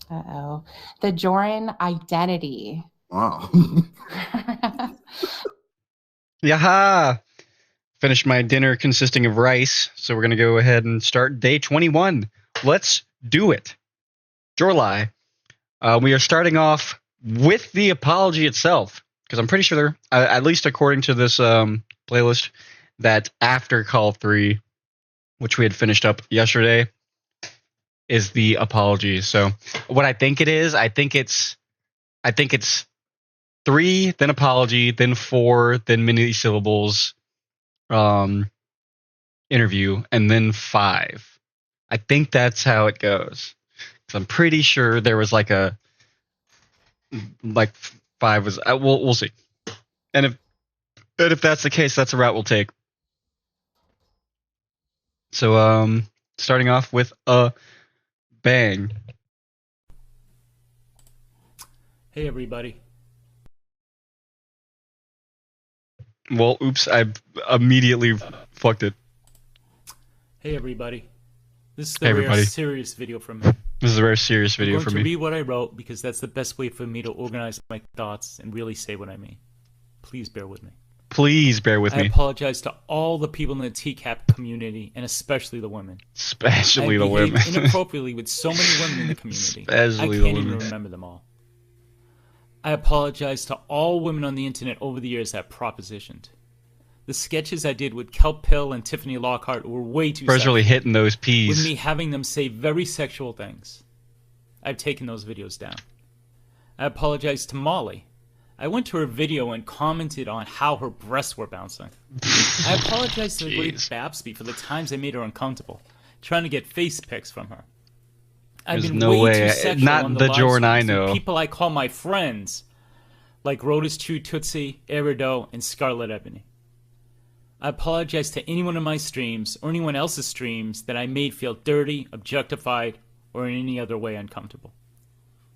Uh-oh. The Jorrun identity. Wow. Yaha! Finished my dinner consisting of rice, so we're going to go ahead and start day 21. Let's do it. Jorrly. We are starting off with the apology itself, because I'm pretty sure, at least according to this playlist, that after Call 3, which we had finished up yesterday, is the apology. So what I think it is, I think it's 3, then apology, then 4, then mini syllables, interview, and then 5. I think that's how it goes. So I'm pretty sure there was like 5 was. We'll see. And if that's the case, that's a route we'll take. So starting off with a bang. Hey everybody. Well, oops, I immediately fucked it. Hey everybody. This is a very serious video from me. This is a very serious video for me. I'm going to read what I wrote because that's the best way for me to organize my thoughts and really say what I mean. Please bear with me. Please bear with me. I apologize to all the people in the TCAP community, and especially the women. Especially the women. I behaved inappropriately with so many women in the community. Especially I can't even remember them all. I apologize to all women on the internet over the years that propositioned. The sketches I did with Kelp Pill and Tiffany Lockhart were way too sexual. Really hitting those P's. With me having them say very sexual things. I've taken those videos down. I apologize to Molly. I went to her video and commented on how her breasts were bouncing. I apologize to the great Babsby for the times I made her uncomfortable, trying to get face pics from her. I've been way too sexual on the Jorrun I know. People I call my friends, like Rotus Chew Tootsie, Erido, and Scarlet Ebony. I apologize to anyone in my streams or anyone else's streams that I made feel dirty, objectified, or in any other way uncomfortable.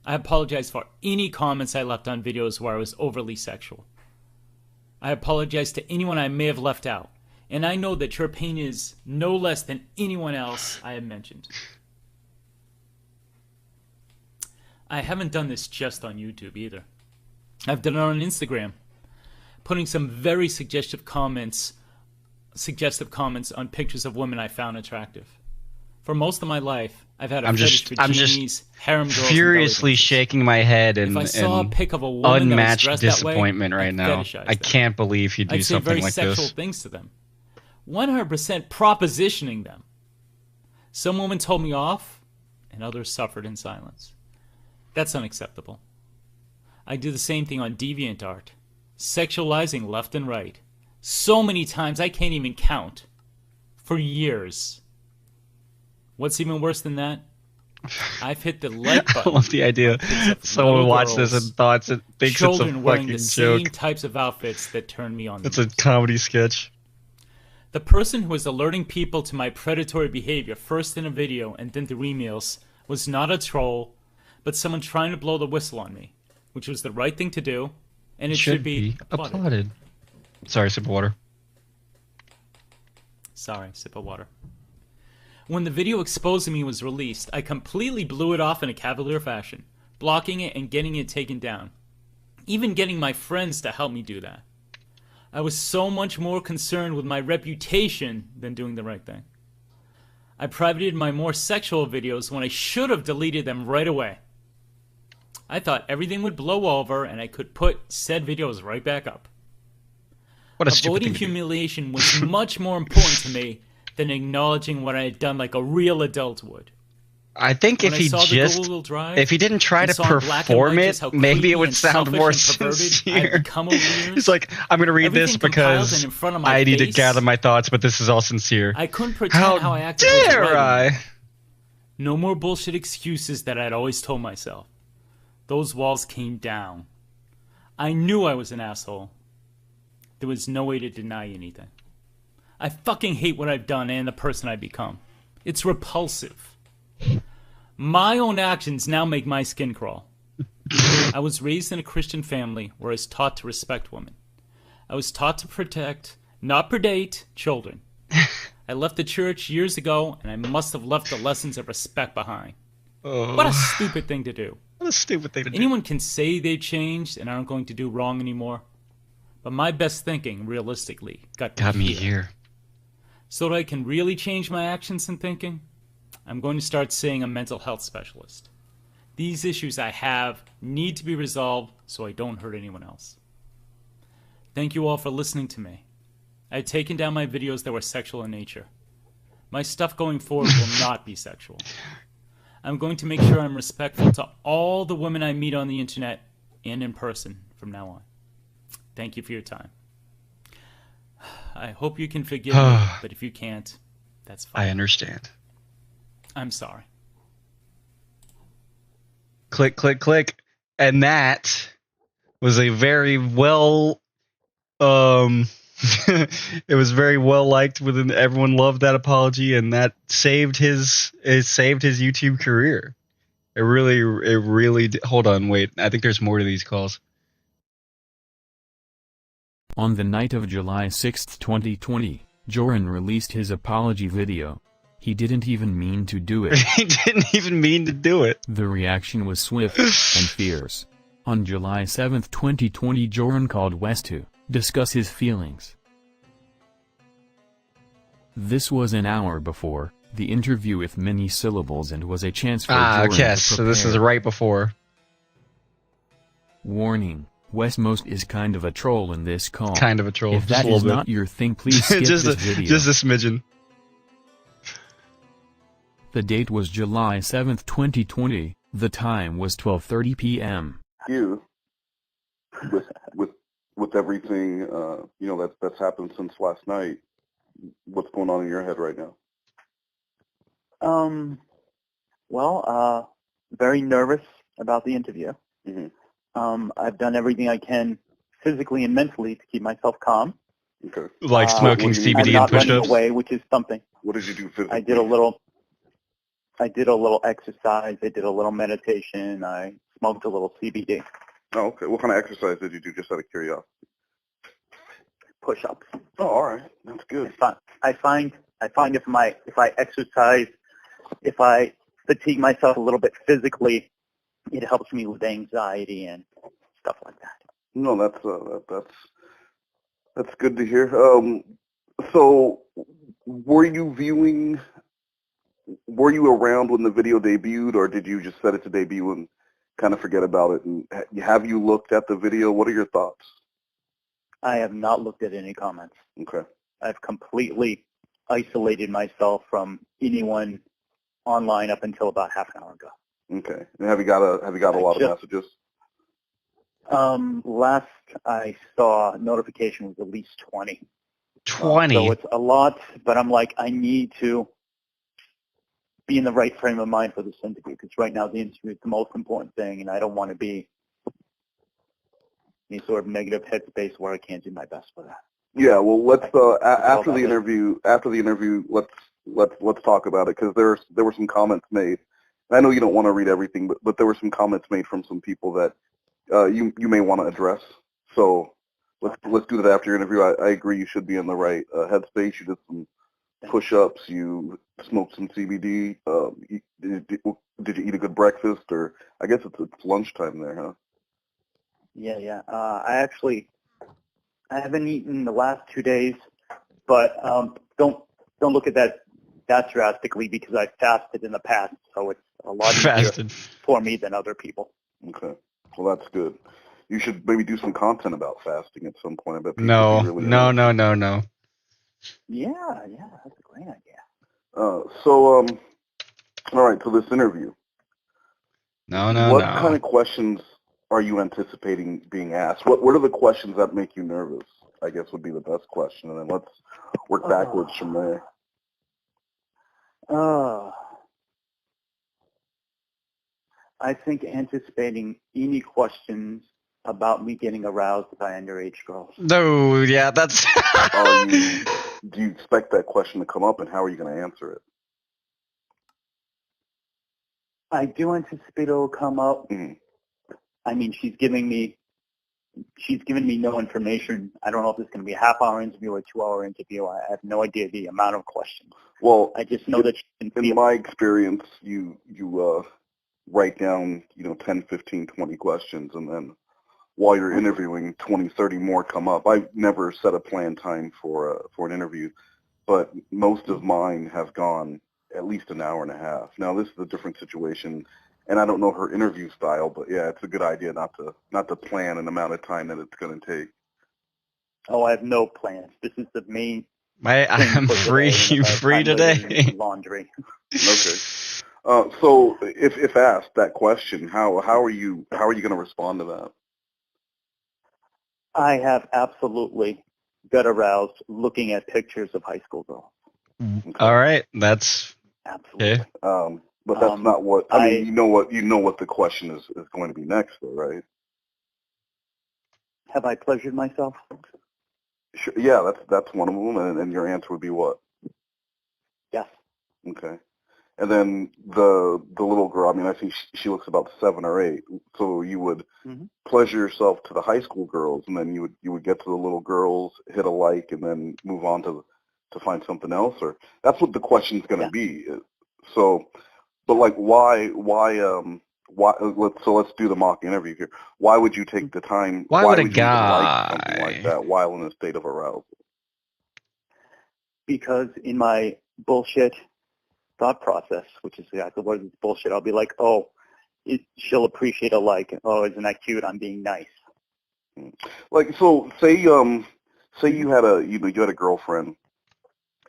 I apologize for any comments I left on videos where I was overly sexual. I apologize to anyone I may have left out, and I know that your pain is no less than anyone else I have mentioned. I haven't done this just on YouTube either. I've done it on Instagram, putting some very suggestive comments on pictures of women I found attractive. For most of my life, I've had a fetish for genies, harem girls, furiously shaking my head in if I saw a pic of a woman unmatched that was disappointment right now. I can't believe you do something like this. I'd say very sexual things to them, 100% propositioning them. Some women told me off, and others suffered in silence. That's unacceptable. I do the same thing on DeviantArt, sexualizing left and right. So many times I can't even count. For years. What's even worse than that? I've hit the like button. I love the idea. Someone watched this and thought it thinks it's a children wearing fucking the joke. same types of outfits that turn me on. It's a comedy sketch. The person who was alerting people to my predatory behavior, first in a video and then through emails, was not a troll, but someone trying to blow the whistle on me, which was the right thing to do, and it should be applauded. Sorry, sip of water. Sorry, sip of water. When the video exposing me was released, I completely blew it off in a cavalier fashion, blocking it and getting it taken down. Even getting my friends to help me do that. I was so much more concerned with my reputation than doing the right thing. I privated my more sexual videos when I should have deleted them right away. I thought everything would blow over and I could put said videos right back up. Avoiding humiliation was much more important to me than acknowledging what I had done like a real adult would. I think if he didn't try to perform it, maybe it would sound more sincere. He's like, I'm going to read this because I need to gather my thoughts, but this is all sincere. I couldn't pretend how I acted. How dare I? No more bullshit excuses that I'd always told myself. Those walls came down. I knew I was an asshole. There was no way to deny anything. I fucking hate what I've done and the person I've become. It's repulsive. My own actions now make my skin crawl. I was raised in a Christian family where I was taught to respect women. I was taught to protect, not predate, children. I left the church years ago, and I must have left the lessons of respect behind. Oh, What a stupid thing to do. what a stupid thing to do. Anyone can say they changed and aren't going to do wrong anymore. But my best thinking, realistically, got me here. here. So that I can really change my actions and thinking, I'm going to start seeing a mental health specialist. These issues I have need to be resolved so I don't hurt anyone else. Thank you all for listening to me. I had taken down my videos that were sexual in nature. My stuff going forward will not be sexual. I'm going to make sure I'm respectful to all the women I meet on the internet and in person from now on. Thank you for your time. I hope you can forgive me, but if you can't, that's fine. I understand. I'm sorry. Click, click, click. And that was a very well it was very well liked within everyone loved that apology, and that saved his YouTube career. It really did. Hold on, wait. I think there's more to these calls. On the night of July 6, 2020, Jorrun released his apology video. He didn't even mean to do it. He didn't even mean to do it. The reaction was swift and fierce. On July 7, 2020, Jorrun called West to discuss his feelings. This was an hour before the interview with many syllables and was a chance for Jorrun yes, to so this is right before. Warning. Westmost is kind of a troll in this call. Kind of a troll. If that is not your thing, please skip this video. Just a smidgen. The date was July 7, 2020. The time was 12:30 p.m. You, with everything, that's happened since last night. What's going on in your head right now? Very nervous about the interview. Mm-hmm. I've done everything I can physically and mentally to keep myself calm. Okay. Like smoking CBD and push-ups? I'm not running away, which is something. What did you do physically? I did a little exercise. I did a little meditation. I smoked a little CBD. Oh, okay. What kind of exercise did you do, just out of curiosity? Push-ups. Oh, all right. That's good. I find if I exercise, if I fatigue myself a little bit physically, it helps me with anxiety and stuff like that. No, that's good to hear. So, were you around when the video debuted, or did you just set it to debut and kind of forget about it? And have you looked at the video? What are your thoughts? I have not looked at any comments. Okay. I've completely isolated myself from anyone online up until about half an hour ago. Okay. And have you got a lot of messages? Last I saw notification was at least 20. 20. So it's a lot, but I'm like, I need to be in the right frame of mind for this interview, because right now the interview is the most important thing, and I don't want to be in any sort of negative headspace where I can't do my best for that. Yeah, well, let's after the interview, let's talk about it, because there were some comments made. And I know you don't want to read everything, but there were some comments made from some people that you may want to address. So let's do that after your interview. I agree, you should be in the right headspace. You did some push-ups. You smoked some CBD. Did you eat a good breakfast? Or I guess it's lunchtime there, huh? Yeah. I haven't eaten the last 2 days, but don't look at that drastically, because I fasted in the past, so it's a lot easier for me than other people. Okay, well, that's good. You should maybe do some content about fasting at some point. I bet people No. Yeah, that's a great idea. All right, so this interview. What kind of questions are you anticipating being asked? What are the questions that make you nervous, I guess, would be the best question, and then let's work backwards from there. I think anticipating any questions about me getting aroused by underage girls. No, yeah, that's... Do you expect that question to come up, and how are you going to answer it? I do anticipate it will come up. Mm-hmm. I mean, she's given me no information. I don't know if it's going to be a half-hour interview or a 2-hour interview. I have no idea the amount of questions. Well, I just know that she can in my experience, you write down, 10, 15, 20 questions, and then while you're interviewing, 20, 30 more come up. I've never set a planned time for an interview, but most of mine have gone at least an hour and a half. Now, this is a different situation, and I don't know her interview style, but yeah, it's a good idea not to plan an amount of time that it's going to take. Oh, I have no plans. This is the main I'm free today. Laundry. Okay. So if asked that question, how are you going to respond to that? I have absolutely got aroused looking at pictures of high school girls. Okay. All right, that's Absolutely. okay. But that's not what I mean. You know what the question is going to be next, though, right? Have I pleasured myself? Sure, yeah, that's one of them, and your answer would be what? Yes. Okay. And then the little girl, I mean, I think she looks about 7 or 8. So you would pleasure yourself to the high school girls, and then you would get to the little girls, hit a like, and then move on to find something else, or that's what the question's going to be. So, but like, why? Let's do the mock interview here. Why would you take the time? Why would a you guy like something like that while in a state of arousal? Because in my bullshit thought process, which is exactly what is bullshit, I'll be like, oh, she'll appreciate a like. Oh, isn't that cute? I'm being nice. Like, so say you had a girlfriend,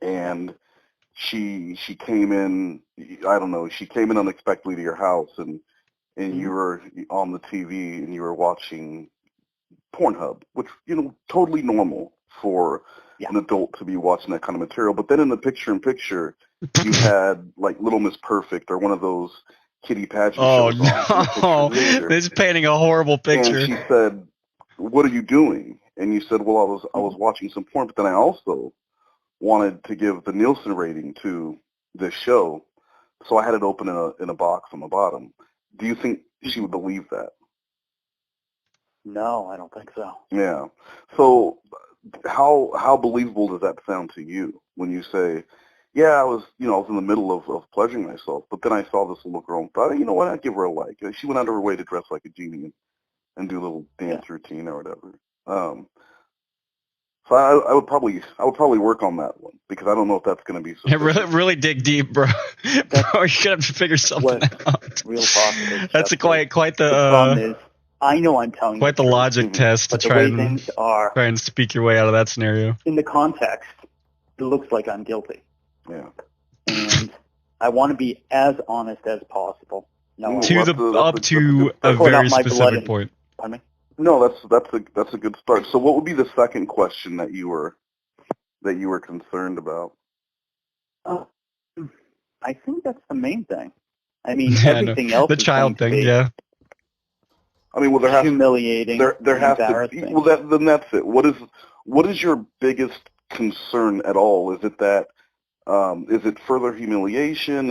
and she came in, I don't know, she came in unexpectedly to your house, and you were on the TV and you were watching Pornhub, which totally normal for an adult to be watching that kind of material. But then in the picture-in-picture, you had like Little Miss Perfect or one of those kiddie pageant shows on. This is painting a horrible picture. And she said, "What are you doing?" And you said, "Well, I was watching some porn, but then I also wanted to give the Nielsen rating to this show, so I had it open in a box on the bottom." Do you think she would believe that? No, I don't think so. Yeah. So how believable does that sound to you when you say, yeah, I was in the middle of pleasuring myself, but then I saw this little girl and thought, you know what, I'd give her a like. She went out of her way to dress like a genie and do a little dance routine or whatever. So I would probably work on that one, because I don't know if that's going to be sufficient. Really dig deep, bro. Bro, you're gonna have to figure something out. Real talk. That's quite the problem is, I know I'm telling quite the logic test to try and speak your way out of that scenario. In the context, it looks like I'm guilty. Yeah. And I want to be as honest as possible. No, up to a very specific point. Pardon me? No, that's a good start. So what would be the second question that you were concerned about? I think that's the main thing. I mean, everything else. The child thing, yeah. I mean, well, there has humiliating. There has to be. Well, then that's it. What is your biggest concern at all? Is it that is it further humiliation?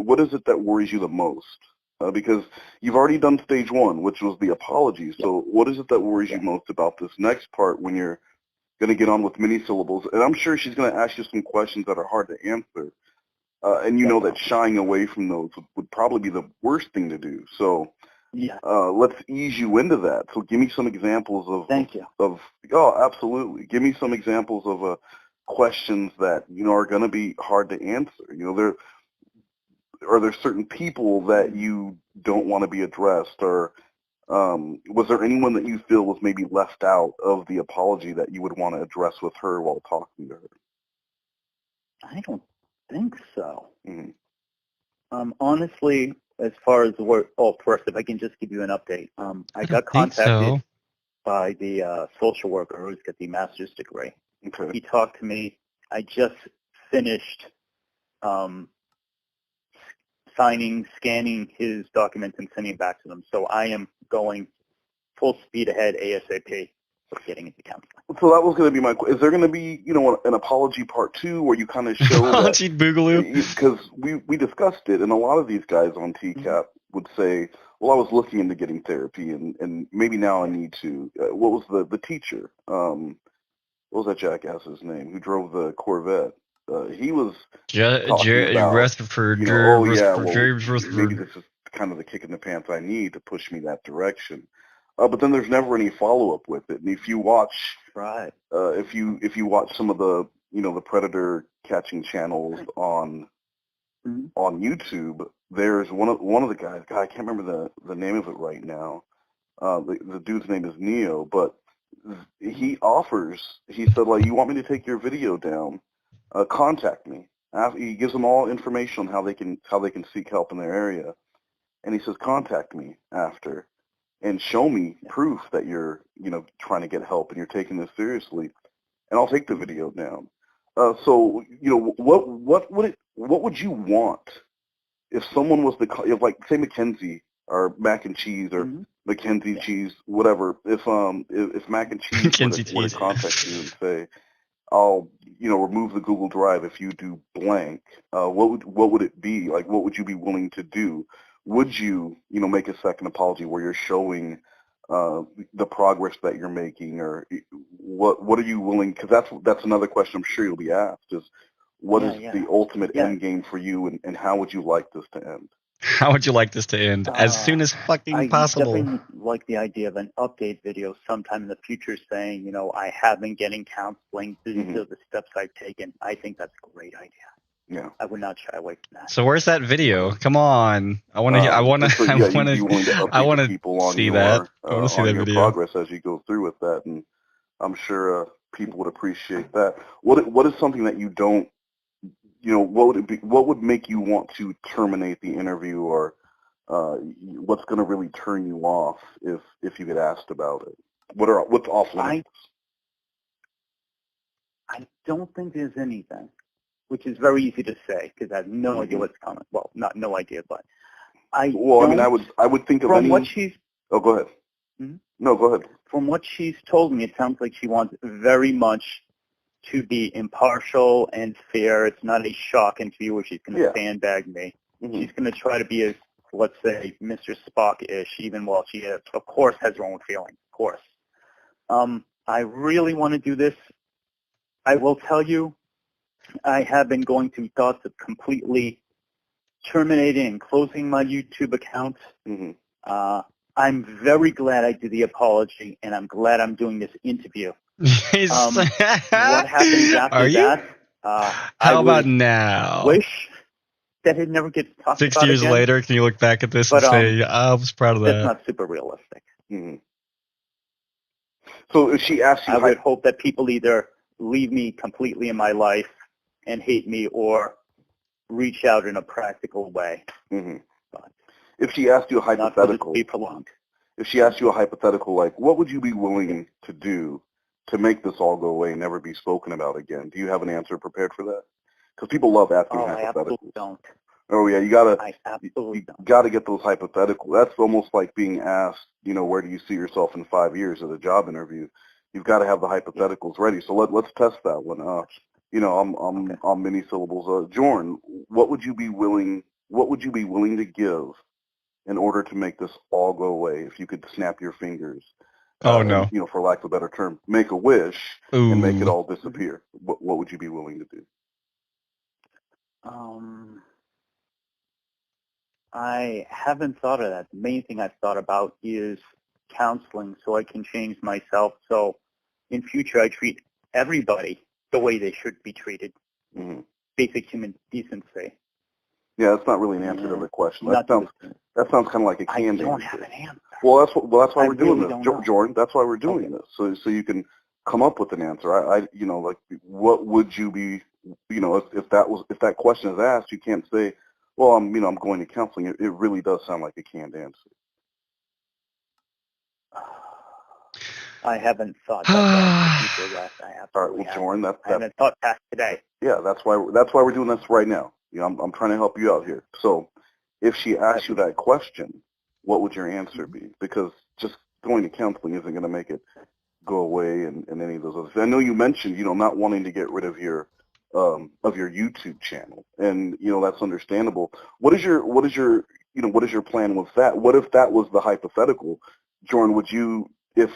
What is it that worries you the most? Because you've already done stage 1, which was the apology. So what is it that worries you most about this next part when you're going to get on with many syllables? And I'm sure she's going to ask you some questions that are hard to answer. And you know that shying away from those would probably be the worst thing to do. So let's ease you into that. So give me some examples of. Thank you. Absolutely. Give me some examples of questions that are going to be hard to answer. Are there certain people that you don't want to be addressed, or was there anyone that you feel was maybe left out of the apology that you would want to address with her while talking to her? I don't think so. Honestly, as far as the work, first, if I can just give you an update, I got contacted by the social worker who's got the master's degree. Okay. He talked to me. I just finished scanning his documents and sending it back to them. So I am going full speed ahead ASAP with getting into counseling. So that was going to be my question. Is there going to be, an apology part 2 where you kind of show apology boogaloo? Because we discussed it, and a lot of these guys on TCAP would say, well, I was looking into getting therapy, and maybe now I need to. What was the teacher? What was that jackass's name who drove the Corvette? He was Rutherford. maybe this is kind of the kick in the pants I need to push me that direction. But then there's never any follow up with it. And if you watch, Right. if you watch some of the the predator catching channels on YouTube, there's one of the guys. God, I can't remember the name of it right now. The dude's name is Neo, but he said, like, you want me to take your video down? Contact me. He gives them all information on how they can seek help in their area, and he says, contact me after and show me proof that you're trying to get help and you're taking this seriously, and I'll take the video down. So what would you want if someone was if, like, say, Mackenzie or Mac and Cheese or Mackenzie Cheese, whatever, if Mac and Cheese were to contact you and say, I'll remove the Google Drive if you do blank, what would it be? Like, what would you be willing to do? Would you make a second apology where you're showing the progress that you're making, or what are you willing? Because that's another question I'm sure you'll be asked, is what is the ultimate end game for you, and how would you like this to end? How would you like this to end? As soon as fucking possible. I definitely like the idea of an update video sometime in the future saying, I have been getting counseling. These are the steps I've taken. I think that's a great idea. Yeah, I would not shy away from that. So where's that video? Come on, I want to. I want to. So, I want to. I want to people on see your, that. I want to see that your video. progress as you go through with that, and I'm sure people would appreciate that. What is something that you don't? What would it be? What would make you want to terminate the interview, or what's going to really turn you off if you get asked about it? What's off limits? I don't think there's anything, which is very easy to say because I have no idea what's coming. Well, not no idea, but I would think of from any. What she's. Oh, go ahead. No, go ahead. From what she's told me, it sounds like she wants very much to be impartial and fair. It's not a shock interview where she's going to sandbag me. She's going to try to be as, let's say, Mr. Spock-ish, even while she, of course, has her own feelings, of course. I really want to do this. I will tell you, I have been going through thoughts of completely terminating and closing my YouTube account. I'm very glad I did the apology, and I'm glad I'm doing this interview. What happens after that? How about now? Wish that it never gets talked about 6 years again. later, can you look back at this and say, I was proud of that? That's not super realistic. So if she asks you, I would hope that people either leave me completely in my life and hate me, or reach out in a practical way. But if she asked you a hypothetical, not be prolonged. If she asked you a hypothetical, like, what would you be willing to do to make this all go away and never be spoken about again? Do you have an answer prepared for that? Because people love asking hypotheticals. I absolutely don't. Oh yeah, you gotta get those hypotheticals. That's almost like being asked, where do you see yourself in 5 years at a job interview? You've got to have the hypotheticals ready. So let's test that one. I'm many syllables. Jorrun, what would you be willing to give in order to make this all go away? If you could snap your fingers, no, for lack of a better term, make a wish and make it all disappear. What would you be willing to do? I haven't thought of that. The main thing I've thought about is counseling, so I can change myself. So in future, I treat everybody the way they should be treated. Basic human decency. Yeah, that's not really an answer to the question. That sounds kind of like a candy. I don't have an answer. Well, that's why we're doing this, Jorrun. That's why we're doing this, so you can come up with an answer. Like, what would you be, if that question is asked, you can't say, well, I'm going to counseling. It really does sound like a canned answer. I haven't thought that future yet. All right, well, Jorrun, I haven't thought past today. Yeah, that's why we're doing this right now. I'm trying to help you out here. So, if she asks you that question, what would your answer be? Because just going to counseling isn't going to make it go away, and any of those others. I know you mentioned, not wanting to get rid of your YouTube channel, and that's understandable. What is your plan with that? What if that was the hypothetical, Jorrun? Would you, if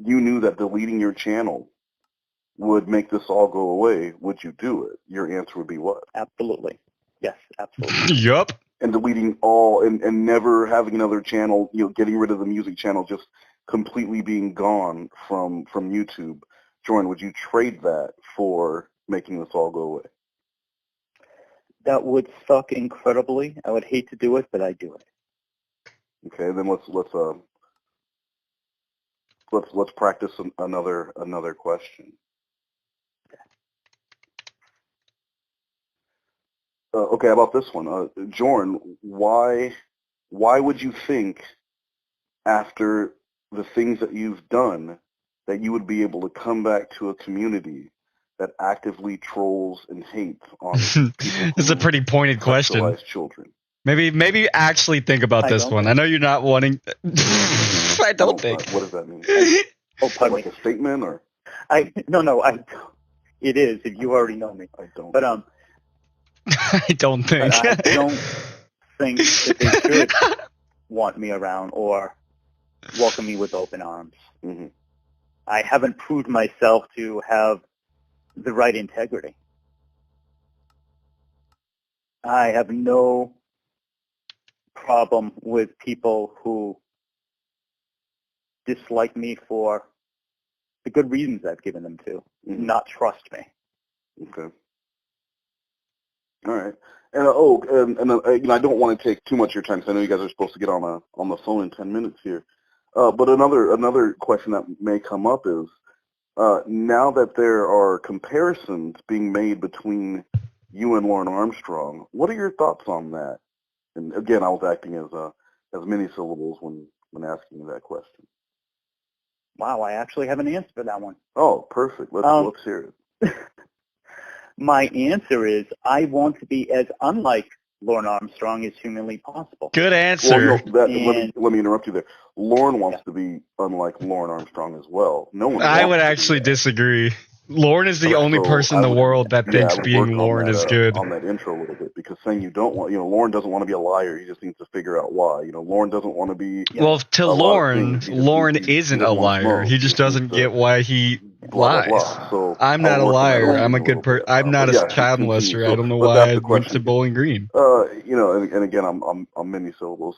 you knew that deleting your channel would make this all go away, would you do it? Your answer would be what? Absolutely. Yes, absolutely. Yup. and deleting all and never having another channel, getting rid of the music channel, just completely being gone from YouTube. Jorrun, would you trade that for making this all go away? That would suck incredibly. I would hate to do it, but I do it. Okay, then let's practice another question. Okay, about this one, Jorrun, why would you think after the things that you've done that you would be able to come back to a community that actively trolls and hates on people It's a pretty pointed question. sexualize children? Maybe actually think about this one. I know you're not wanting. I don't think. What does that mean? Oh, pardon Like me. a statement, or? No, I don't. It is, if you already know me. I don't. But I don't think. But I don't think that they should want me around or welcome me with open arms. Mm-hmm. I haven't proved myself to have the right integrity. I have no problem with people who dislike me for the good reasons I've given them to, not trust me. Okay. All right. And I don't want to take too much of your time because I know you guys are supposed to get on the phone in 10 minutes here. But another question that may come up is, now that there are comparisons being made between you and Lauren Armstrong, what are your thoughts on that? And again, I was acting as many syllables when asking you that question. Wow, I actually have an answer for that one. Oh, perfect. Let's hear it. My answer is I want to be as unlike Lauren Armstrong as humanly possible. Good answer. Well, let me interrupt you there. Lauren wants to be unlike Lauren Armstrong as well. No one. I would actually disagree. Lauren is the only person in the world that thinks being Lauren is good. On that intro a little bit, because saying you don't want, Lauren doesn't want to be a liar. He just needs to figure out why. Lauren doesn't want to be. Well, to Lauren, Lauren isn't a liar. He just doesn't get why he lies. So I'm not a liar. I'm a good person. I'm not a child molester. I don't know why I went to Bowling Green. And again, I'm many syllables.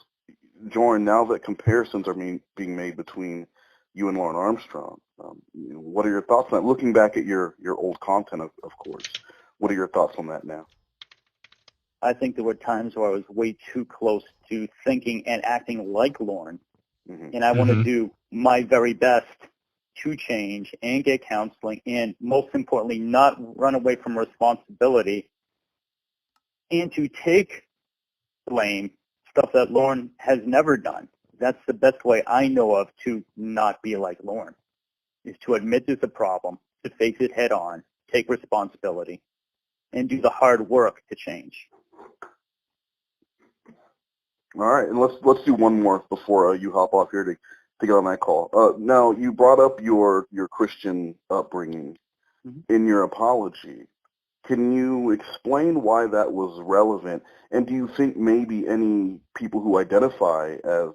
Jorrun, now that comparisons are being made between you and Lauren Armstrong, what are your thoughts on that? Looking back at your old content, of course, what are your thoughts on that now? I think there were times where I was way too close to thinking and acting like Lauren, and I want to do my very best to change and get counseling, and most importantly, not run away from responsibility and to take blame, stuff that Lauren has never done. That's the best way I know of to not be like Lauren, is to admit there's a problem, to face it head on, take responsibility, and do the hard work to change. All right, and let's do one more before you hop off here to get on that call. Now, you brought up your Christian upbringing in your apology. Can you explain why that was relevant? And do you think maybe any people who identify as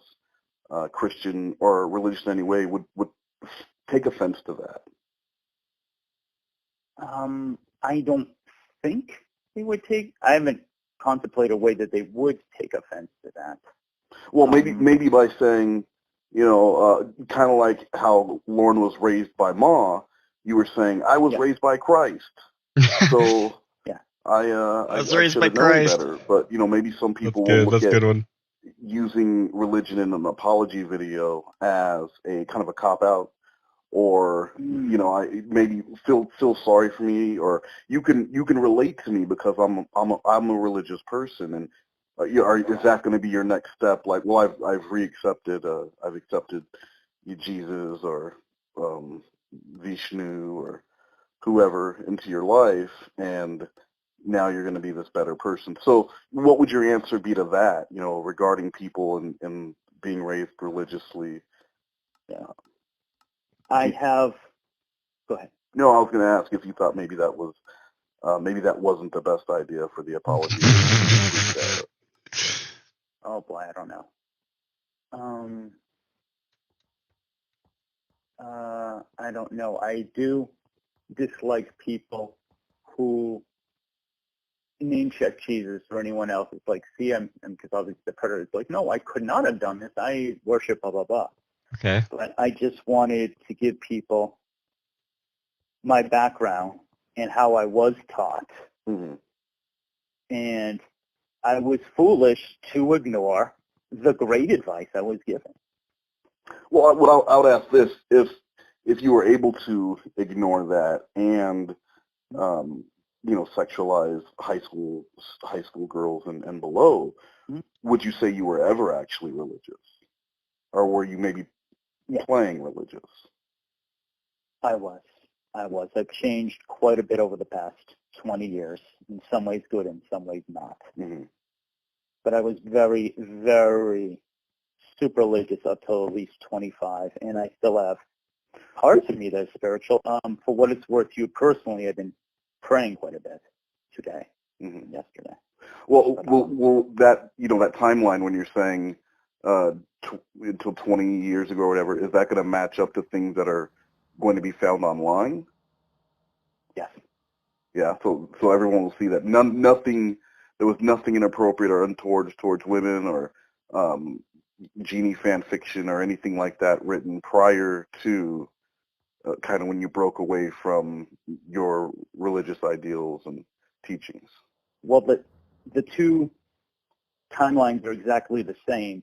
Christian or religious in any way would take offense to that? I don't think they would take. I haven't contemplated a way that they would take offense to that. Well, maybe by saying, kind of like how Lauren was raised by Ma, you were saying I was raised by Christ. So I was raised by Christ. Better, but maybe some people will look at using religion in an apology video as a kind of a cop out, or I maybe feel sorry for me, or you can relate to me because I'm a religious person, and is that going to be your next step? Like, well, I've accepted Jesus or Vishnu or whoever into your life, and now you're going to be this better person. So what would your answer be to that, regarding people and being raised religiously? Yeah. Go ahead. No, I was going to ask if you thought maybe that wasn't the best idea for the apology. Oh boy, I don't know. I don't know. I do dislike people who name check Jesus or anyone else. It's like, see, I'm because obviously the predator is like, no, I could not have done this. I worship blah blah blah. Okay. But I just wanted to give people my background and how I was taught, Mm-hmm. and I was foolish to ignore the great advice I was given. Well, I would ask this: if you were able to ignore that and sexualize high school girls and below, would you say you were ever actually religious, or were you maybe playing religious? I was. I've changed quite a bit over the past 20 years. In some ways good, in some ways not. Mm-hmm. But I was very, very super religious up till at least 25, and I still have parts of me that are spiritual. For what it's worth, you personally, I've been praying quite a bit today, yesterday. Well, that that timeline when you're saying until 20 years ago or whatever, is that going to match up to things that are going to be found online? Yes. Yeah. So everyone will see that there was nothing inappropriate or untoward towards women or genie fan fiction or anything like that written prior to kind of when you broke away from your religious ideals and teachings. Well, the two timelines are exactly the same.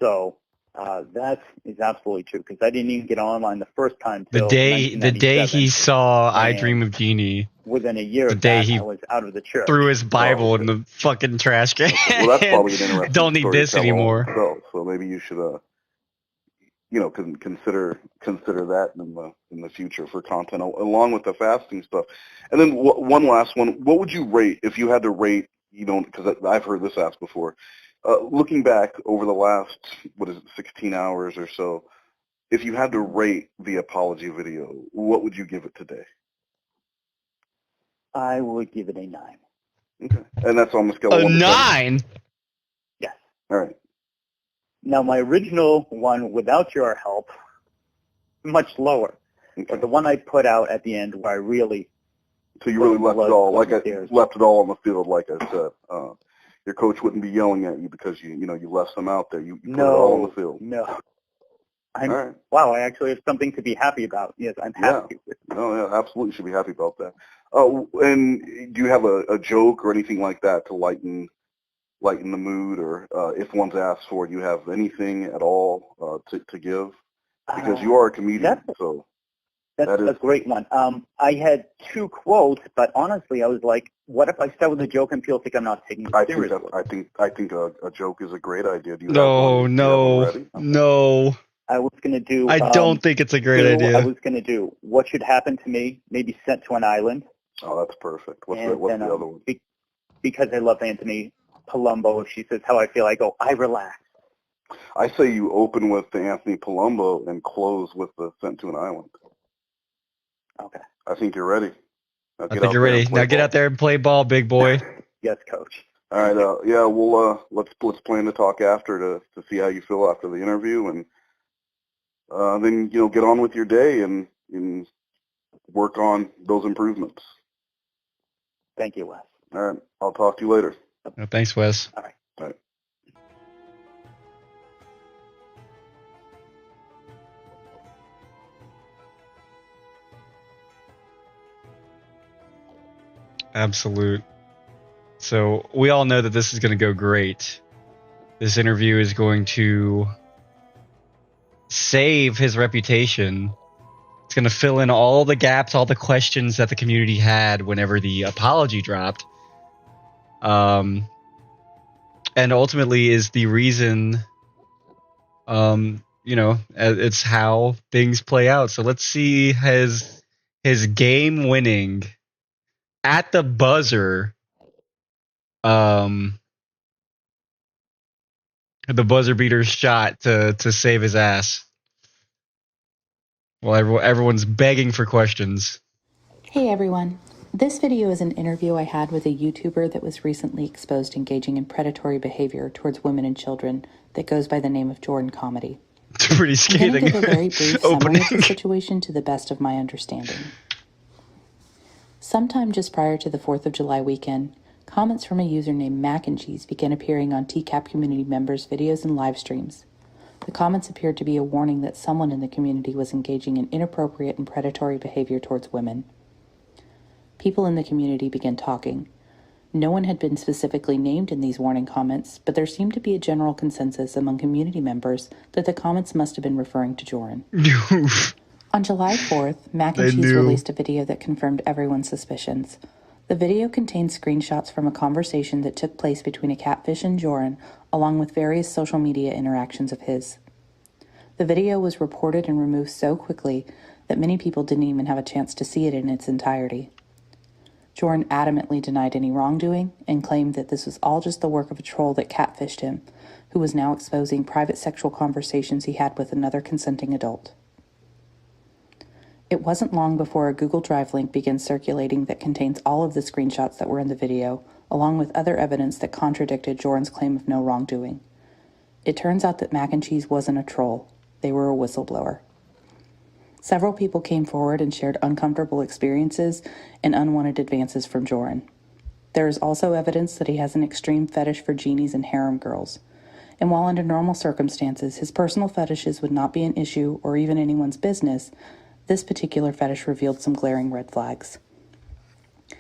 So that is absolutely true, because I didn't even get online the first time The till day he 1997. saw I And Dream of Jeannie, within a year the of day that, he I was out of the church. threw his Bible okay. in the fucking trash can. Well, that's probably an interesting Don't need story this to tell anymore. itself. So maybe you should, consider that in the future for content along with the fasting stuff. And then one last one: what would you rate if you had to rate? Because I've heard this asked before. Looking back over the last 16 hours or so, if you had to rate the apology video, what would you give it today? I would give it a 9. Okay, and that's on the scale of A 1 to 10. 9? Yes. All right. Now, my original one, without your help, much lower. Okay. But the one I put out at the end, where I really So you really left it all left it all on the field, like I said. Your coach wouldn't be yelling at you because you left them out there. You put it all on the field. No. All right. Wow, I actually have something to be happy about. Yes, I'm happy with it. No, yeah, absolutely should be happy about that. And do you have a joke or anything like that to lighten the mood, or if one's asked for, do you have anything at all to give? Because you are a comedian, That's a great one. I had 2 quotes, but honestly, I was like, what if I start with a joke and people think I'm not taking it seriously? I think a joke is a great idea. Do you No. I was going to do... I don't think it's a great idea. I was going to do what should happen to me, maybe sent to an island. Oh, that's perfect. What's the other one? Because I love Anthony Palumbo, if she says how I feel, I go, I relax. I say you open with the Anthony Palumbo and close with the sent to an island. Okay. I think you're ready. I think you're ready. Now get out there and play ball, big boy. Yes, Coach. All right. Yeah, we'll let's plan to talk after to see how you feel after the interview, and then get on with your day and work on those improvements. Thank you, Wes. All right. I'll talk to you later. No, thanks, Wes. All right. All right. Absolute. So we all know that this is going to go great. This interview is going to save his reputation. It's going to fill in all the gaps, all the questions that the community had whenever the apology dropped. And ultimately is the reason, it's how things play out. So let's see his game winning at the buzzer, the buzzer beater shot to save his ass. Well, everyone's begging for questions. Hey everyone. This video is an interview I had with a YouTuber that was recently exposed to engaging in predatory behavior towards women and children that goes by the name of Jorrun Comedy. It's pretty scathing. I'm going to give a very brief summary of the situation to the best of my understanding. Sometime just prior to the 4th of July weekend, comments from a user named Mac and Cheese began appearing on TCAP community members' videos and live streams. The comments appeared to be a warning that someone in the community was engaging in inappropriate and predatory behavior towards women. People in the community began talking. No one had been specifically named in these warning comments, but there seemed to be a general consensus among community members that the comments must have been referring to Jorrun. On July 4th, Mac and Cheese released a video that confirmed everyone's suspicions. The video contained screenshots from a conversation that took place between a catfish and Jorrun, along with various social media interactions of his. The video was reported and removed so quickly that many people didn't even have a chance to see it in its entirety. Jorrun adamantly denied any wrongdoing and claimed that this was all just the work of a troll that catfished him, who was now exposing private sexual conversations he had with another consenting adult. It wasn't long before a Google Drive link began circulating that contains all of the screenshots that were in the video, along with other evidence that contradicted Jorrun's claim of no wrongdoing. It turns out that Mac and Cheese wasn't a troll. They were a whistleblower. Several people came forward and shared uncomfortable experiences and unwanted advances from Jorrun. There is also evidence that he has an extreme fetish for genies and harem girls. And while under normal circumstances his personal fetishes would not be an issue or even anyone's business, this particular fetish revealed some glaring red flags.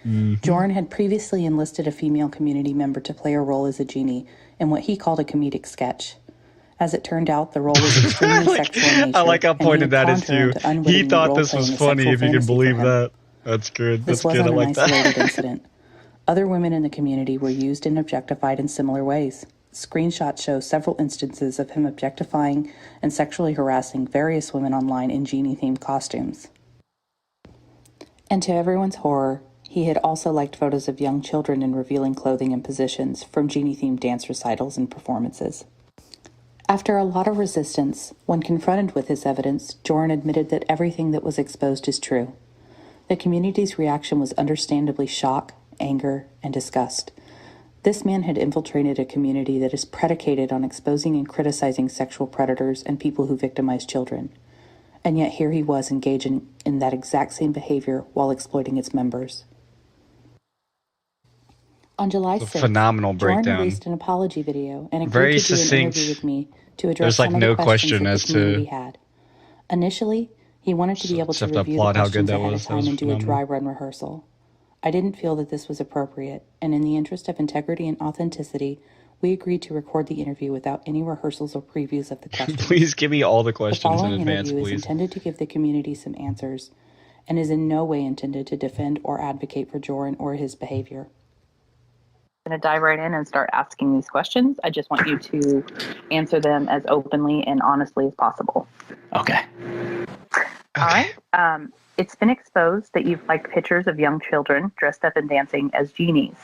Jorrun had previously enlisted a female community member to play a role as a genie in what he called a comedic sketch. As it turned out, the role was extremely sexual in nature. I like how pointed that is too. He thought this was funny, if you can believe that. That's good. That's good. I like that. This wasn't an isolated incident. Other women in the community were used and objectified in similar ways. Screenshots show several instances of him objectifying and sexually harassing various women online in genie-themed costumes. And to everyone's horror, he had also liked photos of young children in revealing clothing and positions from genie-themed dance recitals and performances. After a lot of resistance, when confronted with his evidence, Jorrun admitted that everything that was exposed is true. The community's reaction was understandably shock, anger, and disgust. This man had infiltrated a community that is predicated on exposing and criticizing sexual predators and people who victimize children. And yet here he was engaging in that exact same behavior while exploiting its members. On July 6th, phenomenal breakdown. Jorrun released an apology video and agreed Very to do succinct. an interview with me to address There's like some of no the questions question that as the community to had. Initially, he wanted to be able to except the review the plot, how good questions that ahead was. of That was time and do a phenomenal. dry run rehearsal. I didn't feel that this was appropriate, and in the interest of integrity and authenticity, we agreed to record the interview without any rehearsals or previews of the questions. Please give me all the The questions in following advance, interview is please. intended to give the community some answers, and is in no way intended to defend or advocate for Jorrun or his behavior. I'm going to dive right in and start asking these questions. I just want you to answer them as openly and honestly as possible. Okay. All right. It's been exposed that you've liked pictures of young children dressed up and dancing as genies.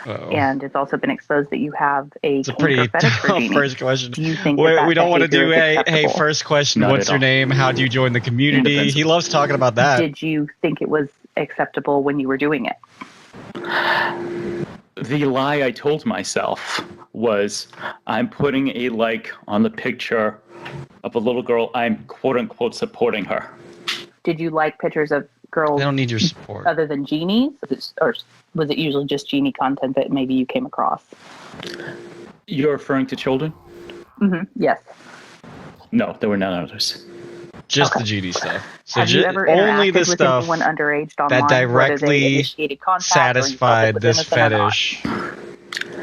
Uh-oh. And it's also been exposed that you have a It's a kink or pretty fetish for tough genies. first question. Do you think Wait, that we don't want to behavior do, is hey, acceptable? first question, Not what's at your all. name? How do you join the community? Indefensible. He loves talking about that. Did you think it was acceptable when you were doing it? The lie I told myself was I'm putting a like on the picture of a little girl. I'm quote unquote supporting her. Did you like pictures of girls I don't need your support. other than genies? Or was it usually just genie content that maybe you came across? You're referring to children? Mm-hmm. Yes. No, there were none others. Just Okay. the GD stuff. So Have you ever only interacted the with stuff anyone underage online? that whether they directly initiated contact or you felt it satisfied was this innocent or not? fetish.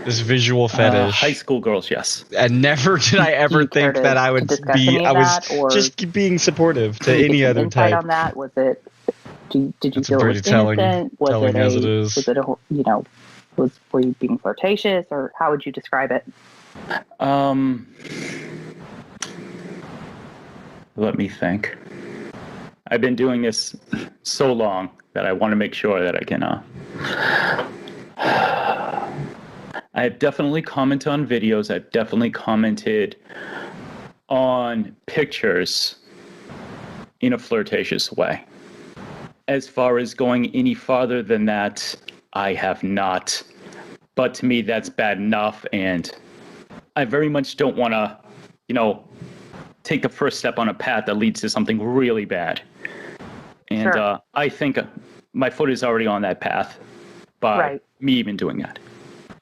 This visual fetish. High school girls, yes. And never did I Do ever you care think that I would discuss be. any of I was that, or just being supportive to Can you any get some other insight type. on that? Was it? Did you That's feel it pretty was telling- innocent? Was telling it as it is. Was it a? Were you being flirtatious, or how would you describe it? Let me think. I've been doing this so long that I want to make sure that I can. I have definitely commented on videos. I've definitely commented on pictures in a flirtatious way. As far as going any farther than that, I have not. But to me, that's bad enough, and I very much don't want to, take the first step on a path that leads to something really bad. And Sure. I think my foot is already on that path by Right. me even doing that.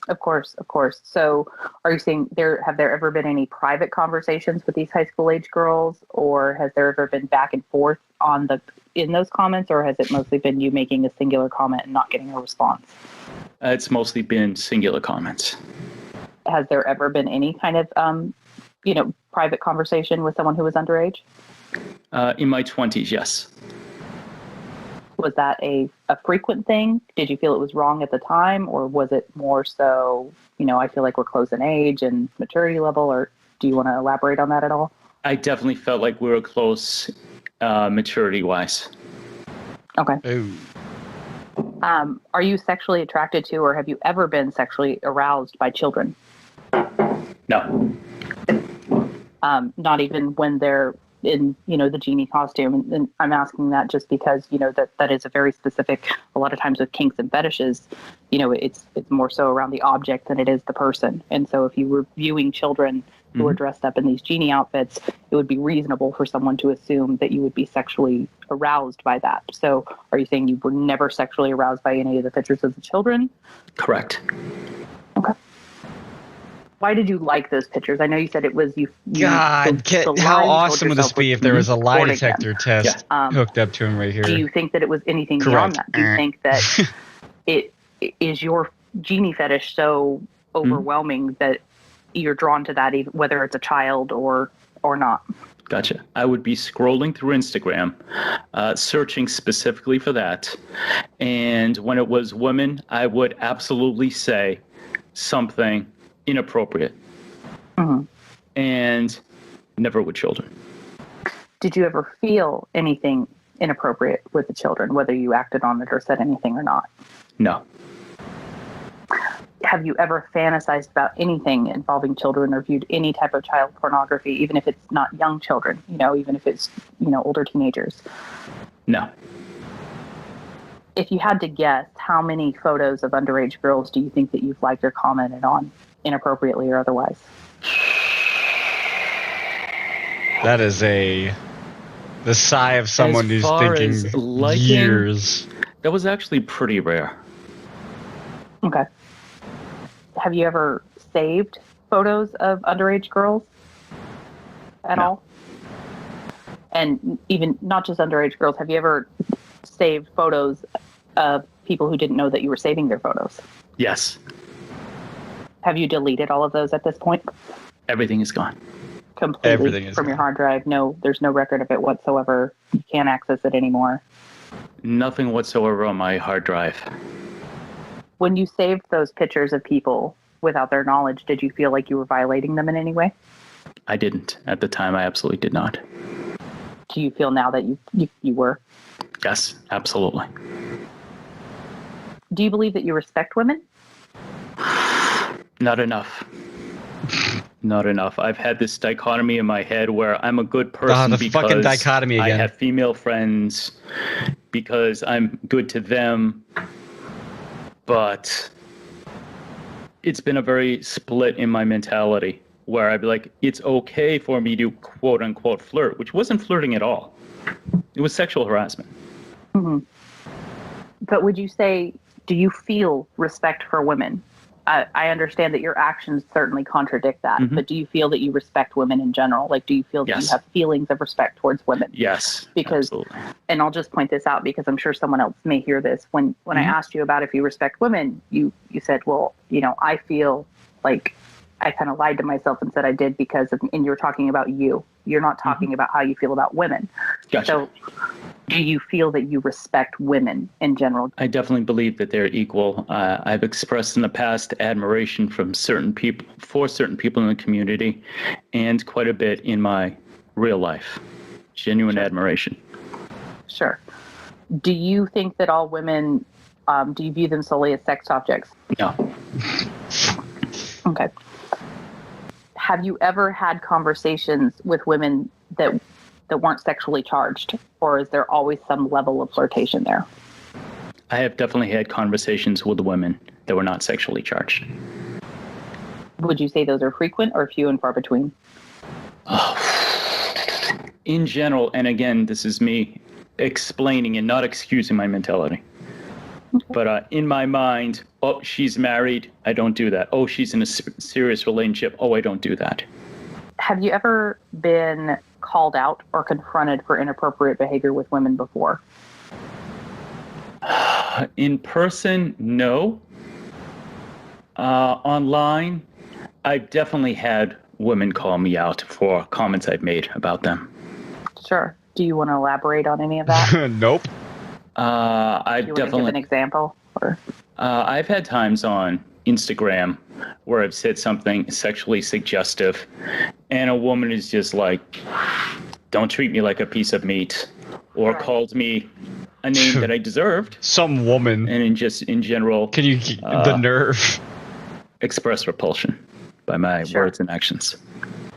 Of course, of course. So are you saying have there ever been any private conversations with these high school age girls, or has there ever been back and forth in those comments, or has it mostly been you making a singular comment and not getting a response? It's mostly been singular comments. Has there ever been any kind of, private conversation with someone who was underage? In my 20s, yes. Was that a frequent thing? Did you feel it was wrong at the time, or was it more so, I feel like we're close in age and maturity level, or do you want to elaborate on that at all? I definitely felt like we were close maturity-wise. Okay. Ooh. Are you sexually attracted to, or have you ever been sexually aroused by children? No. Not even when they're in, the genie costume. And I'm asking that just because, that is a very specific, a lot of times with kinks and fetishes, it's more so around the object than it is the person. And so if you were viewing children who are dressed up in these genie outfits, it would be reasonable for someone to assume that you would be sexually aroused by that. So are you saying you were never sexually aroused by any of the pictures of the children? Correct. Okay. Why did you like those pictures? I know you said it was you. God, how awesome would this be if there was a lie detector test hooked up to him right here? Do you think that it was anything Correct. beyond that? Do you think that it is your genie fetish so overwhelming that you're drawn to that, whether it's a child or not? Gotcha. I would be scrolling through Instagram, searching specifically for that. And when it was women, I would absolutely say something inappropriate. Mm-hmm. And never with children. Did you ever feel anything inappropriate with the children, whether you acted on it or said anything or not? No. Have you ever fantasized about anything involving children or viewed any type of child pornography, even if it's not young children, even if it's, older teenagers? No. If you had to guess, how many photos of underage girls do you think that you've liked or commented on, inappropriately or otherwise? That is the sigh of someone who's thinking liking, years. That was actually pretty rare. Okay. Have you ever saved photos of underage girls at all? And even not just underage girls, have you ever saved photos of people who didn't know that you were saving their photos? Yes. Have you deleted all of those at this point? Everything is gone. Completely from your hard drive? No, there's no record of it whatsoever. You can't access it anymore. Nothing whatsoever on my hard drive. When you saved those pictures of people without their knowledge, did you feel like you were violating them in any way? I didn't. At the time, I absolutely did not. Do you feel now that you were? Yes, absolutely. Do you believe that you respect women? Not enough. Not enough. I've had this dichotomy in my head where I'm a good person the because fucking dichotomy again. I have female friends, because I'm good to them. But it's been a very split in my mentality where I'd be like, it's okay for me to quote unquote flirt, which wasn't flirting at all. It was sexual harassment. Mm-hmm. But would you say, do you feel respect for women? I understand that your actions certainly contradict that, but do you feel that you respect women in general? Like, do you feel that you have feelings of respect towards women? Yes, because, absolutely. And I'll just point this out because I'm sure someone else may hear this. When I asked you about if you respect women, you said, well, I feel like I kind of lied to myself and said I did because of, and you're talking about you. You're not talking about how you feel about women. Gotcha. So do you feel that you respect women in general? I definitely believe that they're equal. I've expressed in the past admiration from certain people, for certain people in the community, and quite a bit in my real life. Genuine admiration. Sure. Do you think that all women, do you view them solely as sex objects? No. Okay. Have you ever had conversations with women that weren't sexually charged, or is there always some level of flirtation there? I have definitely had conversations with women that were not sexually charged. Would you say those are frequent or few and far between? In general, and again, this is me explaining and not excusing my mentality. Okay. But in my mind, Oh, she's married. I don't do that. Oh, she's in a serious relationship. Oh, I don't do that. Have you ever been called out or confronted for inappropriate behavior with women before? In person, no. Online, I've definitely had women call me out for comments I've made about them. Sure. Do you want to elaborate on any of that? Nope. I've Do you want to give an example? Or? I've had times on Instagram where I've said something sexually suggestive, and a woman is just like, "Don't treat me like a piece of meat," or called me a name that I deserved. Some woman. And in general, Can you the nerve? Express repulsion by my words and actions.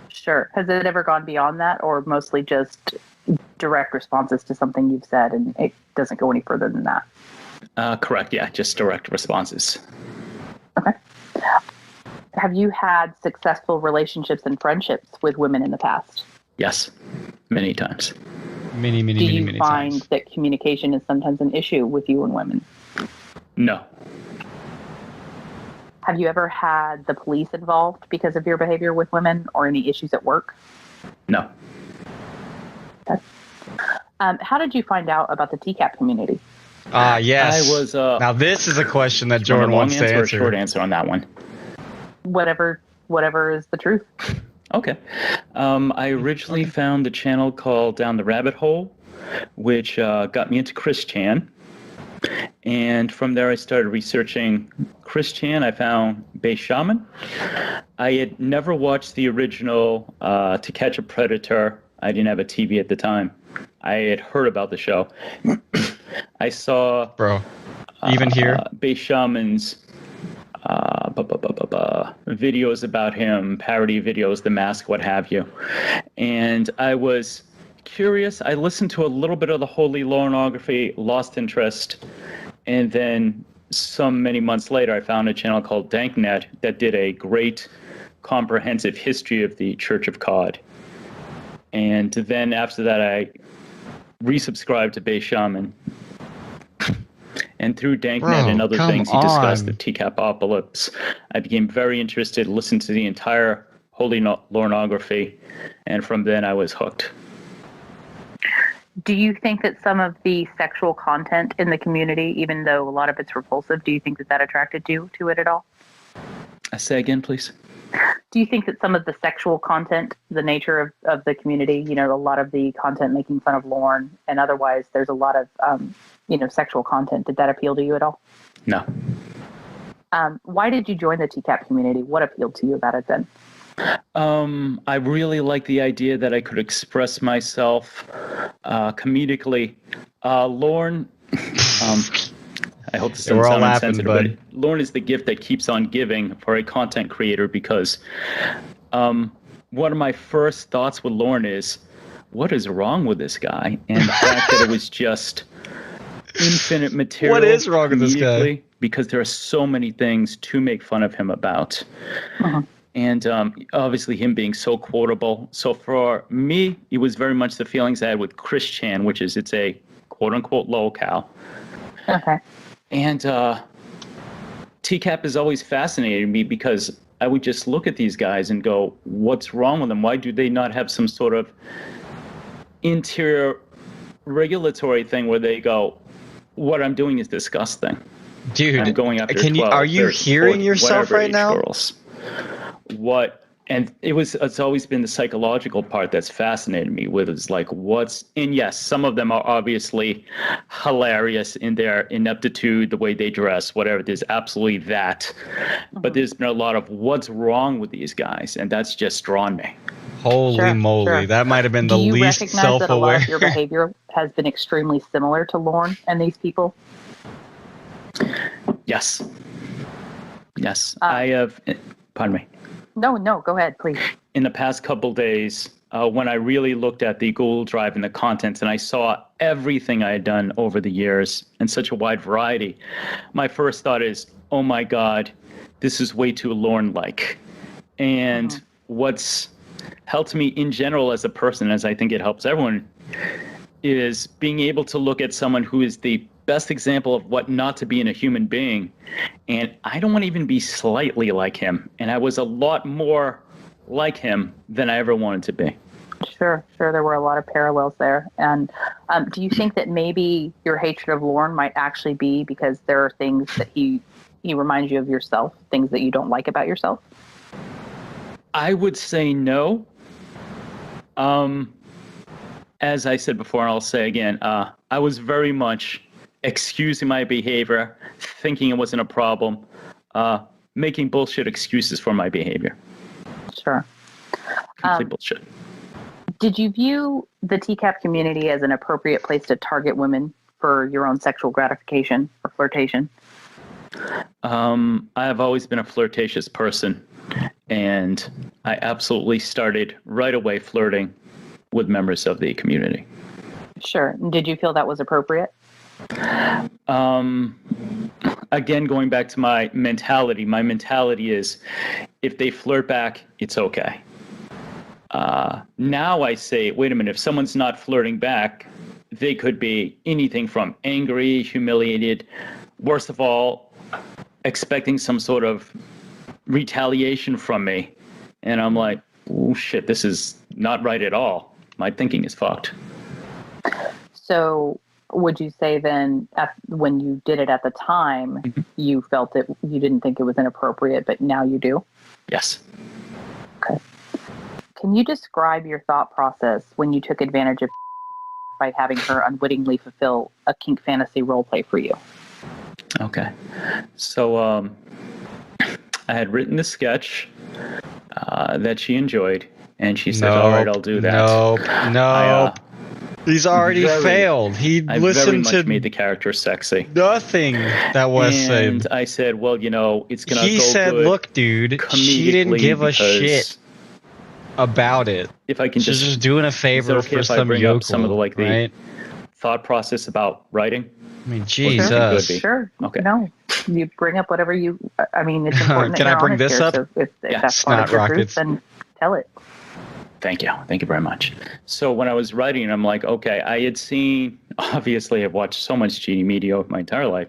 Sure. Has it ever gone beyond that, or mostly just direct responses to something you've said and it doesn't go any further than that? Correct. Yeah, just direct responses. Okay. Have you had successful relationships and friendships with women in the past? Yes, many times. Many Do you times. find that communication is sometimes an issue with you and women? No. Have you ever had the police involved because of your behavior with women or any issues at work? No. Okay. How did you find out about the TCAP community? Yes. I was. Now this is a question that Jorrun wants to answer. Or a short answer on that one. Whatever is the truth. Okay. I originally found a channel called Down the Rabbit Hole, which got me into Chris Chan. And from there, I started researching Chris Chan. I found Bay Shaman. I had never watched the original To Catch a Predator. I didn't have a TV at the time. I had heard about the show. I saw... Bro, even here? Bay Shaman's videos about him, parody videos, The Mask, what have you. And I was curious. I listened to a little bit of the holy pornography, lost interest, and then many months later, I found a channel called Danknet that did a great comprehensive history of the Church of God. And then after that, I resubscribed to Bay Shaman. And through Danknet and other things he discussed, the TCAP-opocalypse, I became very interested, listened to the entire holy pornography, and from then I was hooked. Do you think that some of the sexual content in the community, even though a lot of it's repulsive, do you think that attracted you to it at all? Say again, please. Do you think that some of the sexual content, the nature of the community, a lot of the content making fun of Lorne and otherwise, there's a lot of, sexual content. Did that appeal to you at all? No. Why did you join the TCAP community? What appealed to you about it then? I really like the idea that I could express myself comedically. Lorne, I hope this doesn't sound insensitive, but Lorne is the gift that keeps on giving for a content creator because one of my first thoughts with Lorne is, what is wrong with this guy? And the fact that it was just infinite material. What is wrong with this guy? Because there are so many things to make fun of him about. Uh-huh. And obviously him being so quotable. So for me, it was very much the feelings I had with Chris Chan, which is it's a quote-unquote locale. Okay. And TCAP has always fascinated me because I would just look at these guys and go, what's wrong with them? Why do they not have some sort of interior regulatory thing where they go, what I'm doing is disgusting. Dude, I'm going after are you hearing yourself right now? Girls. And it's always been the psychological part that's fascinated me with is like and yes, some of them are obviously hilarious in their ineptitude, the way they dress, whatever. There's absolutely that. Mm-hmm. But there's been a lot of what's wrong with these guys, and that's just drawn me. Holy moly, that might have been the least self-aware. Do you recognize that a lot of your behavior has been extremely similar to Lorne and these people? Yes. I have... Pardon me. No, go ahead, please. In the past couple days, when I really looked at the Google Drive and the contents and I saw everything I had done over the years and such a wide variety, my first thought is, oh my God, this is way too Lorne-like. And what's helped me in general as a person, as I think it helps everyone, is being able to look at someone who is the best example of what not to be in a human being. And I don't want to even be slightly like him. And I was a lot more like him than I ever wanted to be. Sure. There were a lot of parallels there. And do you think that maybe your hatred of Lorne might actually be because there are things that he reminds you of yourself, things that you don't like about yourself? I would say no. As I said before, and I'll say again, I was very much excusing my behavior, thinking it wasn't a problem, making bullshit excuses for my behavior. Sure. Complete bullshit. Did you view the TCAP community as an appropriate place to target women for your own sexual gratification or flirtation? I have always been a flirtatious person, and I absolutely started right away flirting with members of the community. Sure. Did you feel that was appropriate? Again, going back to my mentality is if they flirt back, it's okay. Now I say, wait a minute, if someone's not flirting back, they could be anything from angry, humiliated, worst of all, expecting some sort of retaliation from me. And I'm like, oh shit, this is not right at all. My thinking is fucked. So would you say then when you did it at the time, Mm-hmm. you felt that you didn't think it was inappropriate, but now you do? Yes. Okay. Can you describe your thought process when you took advantage of by having her unwittingly fulfill a kink fantasy role play for you? Okay. So I had written the sketch that she enjoyed, and she said, all right, I'll do that. Nope. He's already failed. He I listened very much to made the character sexy. nothing that was said. And I said, well, you know, it's going to go He said, good look, dude, she didn't comedically give a because shit about it. If I can She's just doing a favor is it okay for if I some bring yokel, up some of the right? thought process about writing? I mean, Well, Jesus. it could be. Sure. Okay. No, you bring up whatever you. I mean, it's important. Can that I you're bring honest this here, up? So if Yeah, that's part of your snot truth, rockets. then tell it. Thank you very much. So when I was writing, I'm like, okay, I had seen, obviously I've watched so much Genie media my entire life.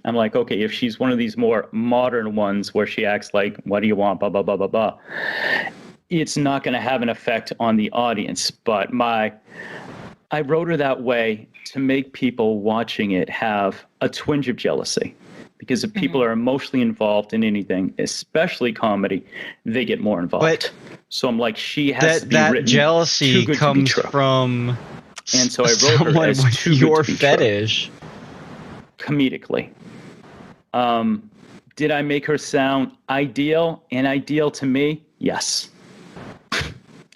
I'm like, okay, if she's one of these more modern ones where she acts like, what do you want, blah, blah, blah, blah, blah, it's not going to have an effect on the audience. But I wrote her that way to make people watching it have a twinge of jealousy. Because if people are emotionally involved in anything, especially comedy, they get more involved. But so I'm like, she has to be that written jealousy too good to be comes true. from And so I wrote her someone as with too good your to be fetish. true, comedically. Did I make her sound ideal and ideal to me? Yes.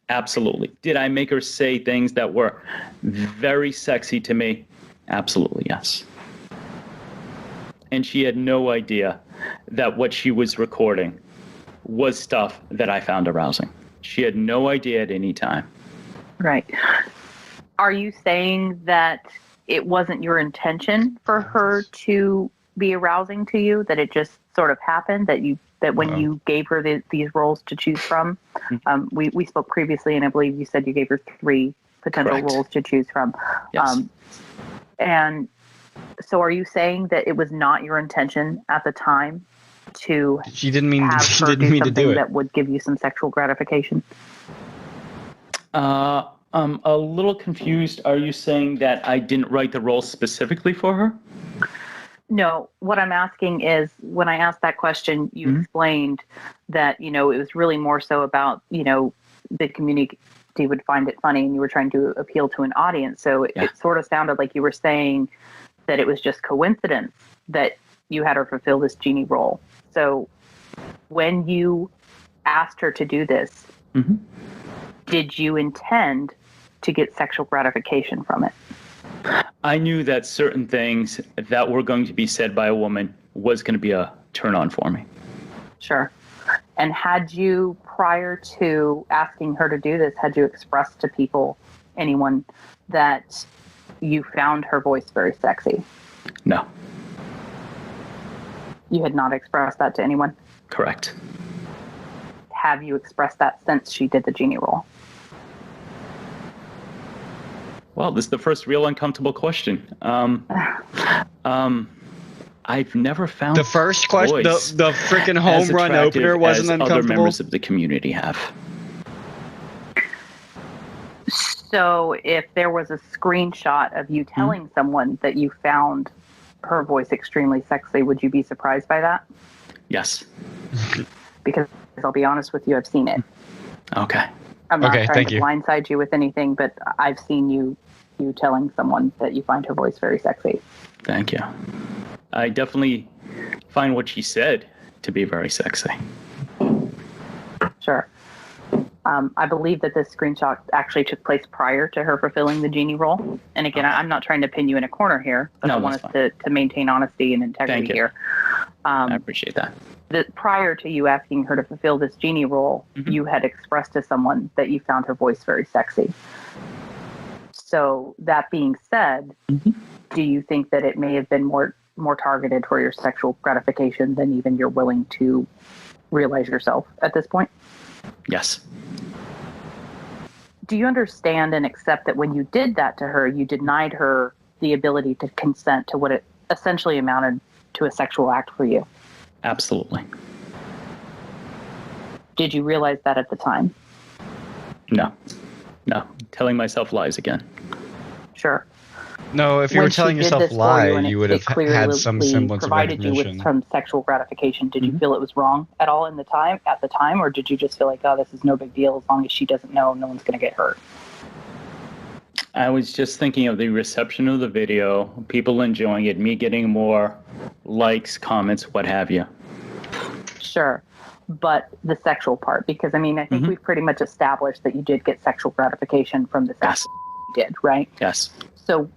Absolutely. Did I make her say things that were very sexy to me? Absolutely, yes. And she had no idea that what she was recording was stuff that I found arousing. She had no idea at any time. Right. Are you saying that it wasn't your intention for her to be arousing to you, that it just sort of happened, that when you gave her these roles to choose from? We spoke previously, and I believe you said you gave her 3 potential Correct. roles to choose from. Yes. And so are you saying that it was not your intention at the time to She didn't mean have she her didn't do mean to something do it. that would give you some sexual gratification? I'm a little confused. Are you saying that I didn't write the role specifically for her? No, what I'm asking is, when I asked that question, you explained that, it was really more so about, the community would find it funny and you were trying to appeal to an audience. So it sort of sounded like you were saying that it was just coincidence that you had her fulfill this Genie role. So when you asked her to do this, did you intend to get sexual gratification from it? I knew that certain things that were going to be said by a woman was going to be a turn on for me. Sure. And had you, prior to asking her to do this, had you expressed to anyone, that you found her voice very sexy? No. You had not expressed that to anyone? Correct. Have you expressed that since she did the Genie role? Well, this is the first real uncomfortable question. I've never found The first question, the freaking home run opener wasn't as uncomfortable. Other members of the community have. So if there was a screenshot of you telling someone that you found her voice extremely sexy, would you be surprised by that? Yes. Because I'll be honest with you, I've seen it. Okay. I'm not trying to blindside you with anything, but I've seen you telling someone that you find her voice very sexy. Thank you. I definitely find what she said to be very sexy. Sure. I believe that this screenshot actually took place prior to her fulfilling the genie role. And again, I'm not trying to pin you in a corner here, but I want us to maintain honesty and integrity here. I appreciate that. Prior to you asking her to fulfill this genie role, you had expressed to someone that you found her voice very sexy. So that being said, do you think that it may have been more targeted for your sexual gratification than even you're willing to realize yourself at this point? Yes. Do you understand and accept that when you did that to her, you denied her the ability to consent to what it essentially amounted to a sexual act for you? Absolutely. Did you realize that at the time? No. Telling myself lies again. Sure. No, if you were telling yourself lie, you would have had some semblance of provided you recognition. with some sexual gratification. Did you feel it was wrong at all at the time, or did you just feel like, oh, this is no big deal, as long as she doesn't know, no one's going to get hurt? I was just thinking of the reception of the video, people enjoying it, me getting more likes, comments, what have you. Sure. But the sexual part, because I mean, I think we've pretty much established that you did get sexual gratification from the sex you did, right? Yes. So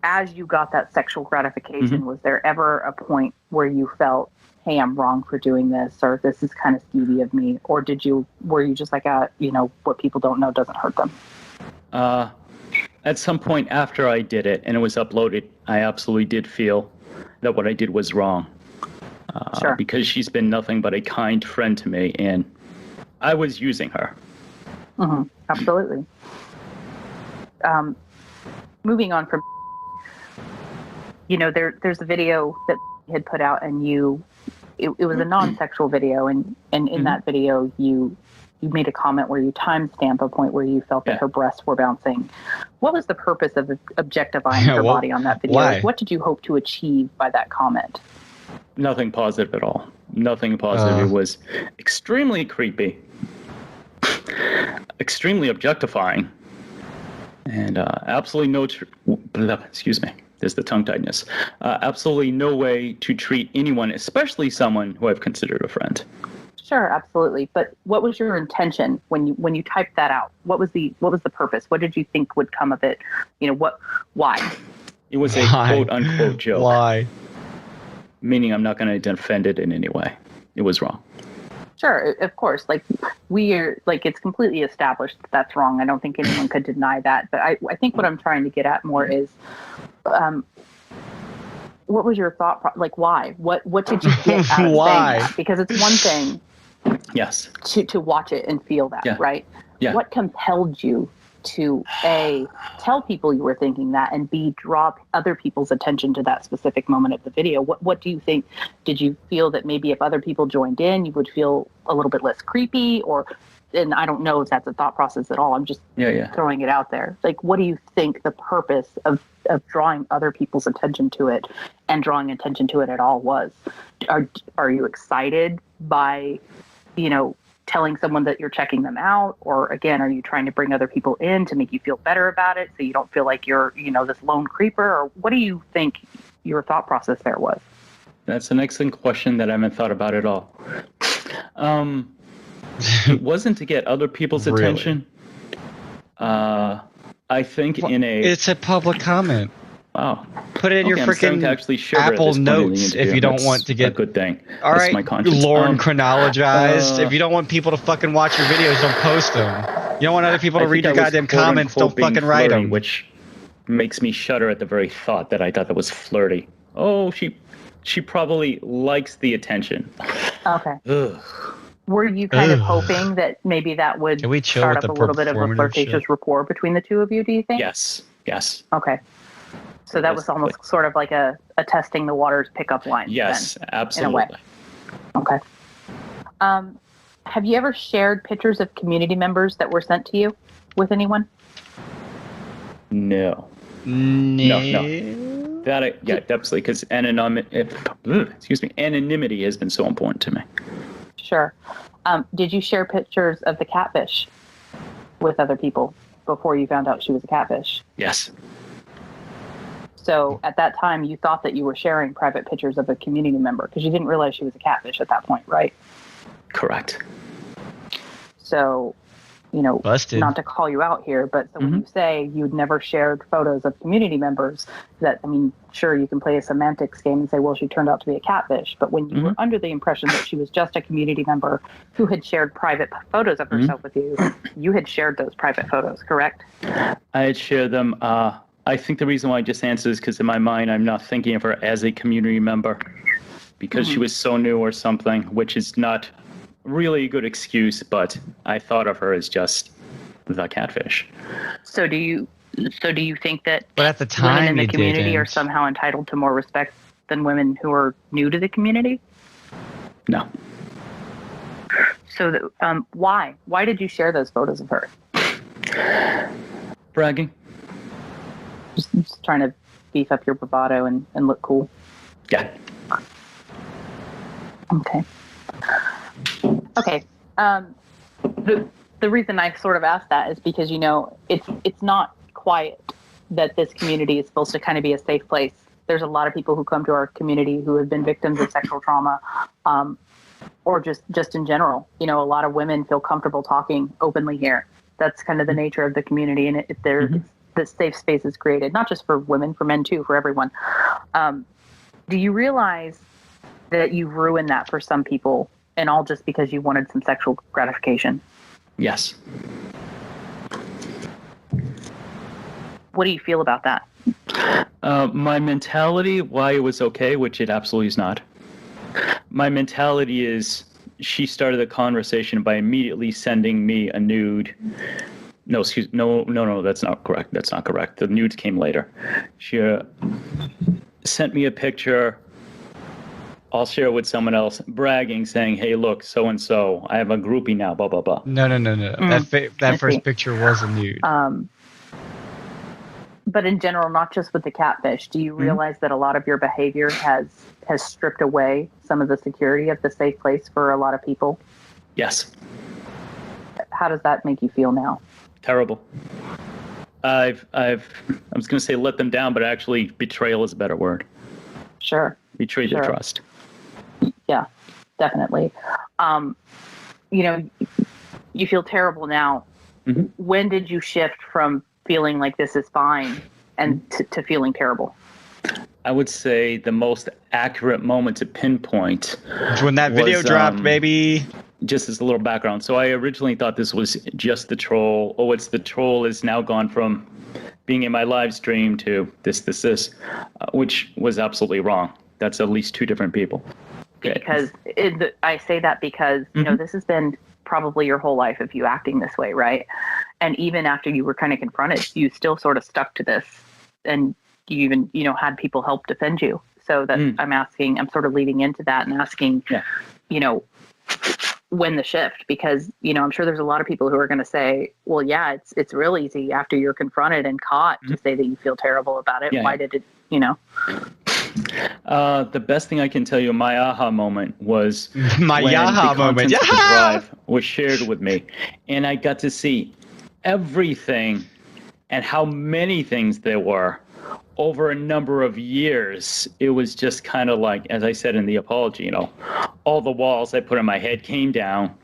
as you got that sexual gratification, was there ever a point where you felt, hey, I'm wrong for doing this, or this is kind of skeevy of me? Or were you just like, what people don't know doesn't hurt them? At some point after I did it and it was uploaded, I absolutely did feel that what I did was wrong. Sure. Because she's been nothing but a kind friend to me, and I was using her. Absolutely. Moving on from, there's a video that had put out, and it was a non-sexual video, and in that video you made a comment where you timestamp a point where you felt that her breasts were bouncing. What was the purpose of objectifying her body on that video? Why? Like, what did you hope to achieve by that comment? Nothing positive at all. Nothing positive. It was extremely creepy, extremely objectifying, and absolutely no. Excuse me. There's the tongue tightness. Absolutely no way to treat anyone, especially someone who I've considered a friend. Sure, absolutely. But what was your intention when you typed that out? What was the purpose? What did you think would come of it? Why? It was a quote unquote joke. Why? Meaning I'm not going to defend it in any way. It was wrong. Sure, of course. It's completely established that that's wrong. I don't think anyone could deny that. But I think what I'm trying to get at more is, what was your thought? Why? What did you get out of Why? saying that? Because it's one thing. Yes. To watch it and feel that, right? Yeah. What compelled you to A, tell people you were thinking that, and B, draw other people's attention to that specific moment of the video? What do you think? Did you feel that maybe if other people joined in, you would feel a little bit less creepy? And I don't know if that's a thought process at all. I'm just throwing it out there. What do you think the purpose of drawing other people's attention to it and drawing attention to it at all was? Are you excited by, telling someone that you're checking them out? Or again, are you trying to bring other people in to make you feel better about it so you don't feel like you're, this lone creeper? Or what do you think your thought process there was? That's an excellent question that I haven't thought about at all. It wasn't to get other people's attention. I think it's a public comment. Wow. Put it in your freaking Apple Notes if you don't want to get a good thing. All right, my conscience. Lauren chronologized. If you don't want people to fucking watch your videos, don't post them. You don't want other people to read your goddamn comments, don't fucking write them. Which makes me shudder at the very thought that I thought that was flirty. Oh, she probably likes the attention. Okay. Ugh. Were you kind of hoping that maybe that would start up a little bit of a flirtatious rapport between the two of you, do you think? Yes. Yes. Okay. So that was almost sort of like a testing the waters pickup line. Yes, then, absolutely. In a way. Okay. Have you ever shared pictures of community members that were sent to you with anyone? No. That definitely, because anonymity has been so important to me. Sure. Did you share pictures of the catfish with other people before you found out she was a catfish? Yes. So at that time, you thought that you were sharing private pictures of a community member because you didn't realize she was a catfish at that point, right? Correct. So, Busted. not to call you out here, but so when you say you'd never shared photos of community members, sure, you can play a semantics game and say, well, she turned out to be a catfish. But when you were under the impression that she was just a community member who had shared private photos of herself with you, you had shared those private photos, correct? I had shared them. I think the reason why I just answered is because in my mind, I'm not thinking of her as a community member because she was so new or something, which is not really a good excuse, but I thought of her as just the catfish. So do you think that But at the time, women in the you community are didn't. somehow entitled to more respect than women who are new to the community? No. So why? Why did you share those photos of her? Bragging. Just trying to beef up your bravado and look cool. Yeah. Okay. The reason I sort of asked that is because it's not quiet that this community is supposed to kind of be a safe place. There's a lot of people who come to our community who have been victims of sexual trauma, or just in general. A lot of women feel comfortable talking openly here. That's kind of the nature of the community, and the safe space is created not just for women, for men too, for everyone. Do you realize that you've ruined that for some people, and all just because you wanted some sexual gratification? Yes. What do you feel about that? My mentality, why it was okay, which it absolutely is not. My mentality is she started the conversation by immediately sending me a nude. No, that's not correct. That's not correct. The nudes came later. She sent me a picture. I'll share it with someone else, bragging, saying, hey, look, so-and-so, I have a groupie now, blah, blah, blah. No. That first picture was a nude. But in general, not just with the catfish, do you realize that a lot of your behavior has stripped away some of the security of the safe place for a lot of people? Yes. How does that make you feel now? Terrible. I was going to say let them down, but actually betrayal is a better word. Sure. Betrayed their trust. Yeah, definitely. You feel terrible now. When did you shift from feeling like this is fine and to feeling terrible? I would say the most accurate moment to pinpoint when that video dropped, baby. Just as a little background. So I originally thought this was just the troll. Oh, it's the troll is now gone from being in my live stream to this, which was absolutely wrong. That's at least two different people. Okay. Because I say that because, you know, this has been probably your whole life of you acting this way, right? And even after you were kind of confronted, you still sort of stuck to this, and you even, had people help defend you. So that I'm sort of leading into that and asking, when the shift, because, I'm sure there's a lot of people who are going to say, well, yeah, it's real easy after you're confronted and caught to say that you feel terrible about it. Why did it, The best thing I can tell you, my aha moment was my when yaha the moment. contents of the drive was shared with me, and I got to see everything and how many things there were over a number of years. It was just kind of like, as I said in the apology, all the walls I put in my head came down.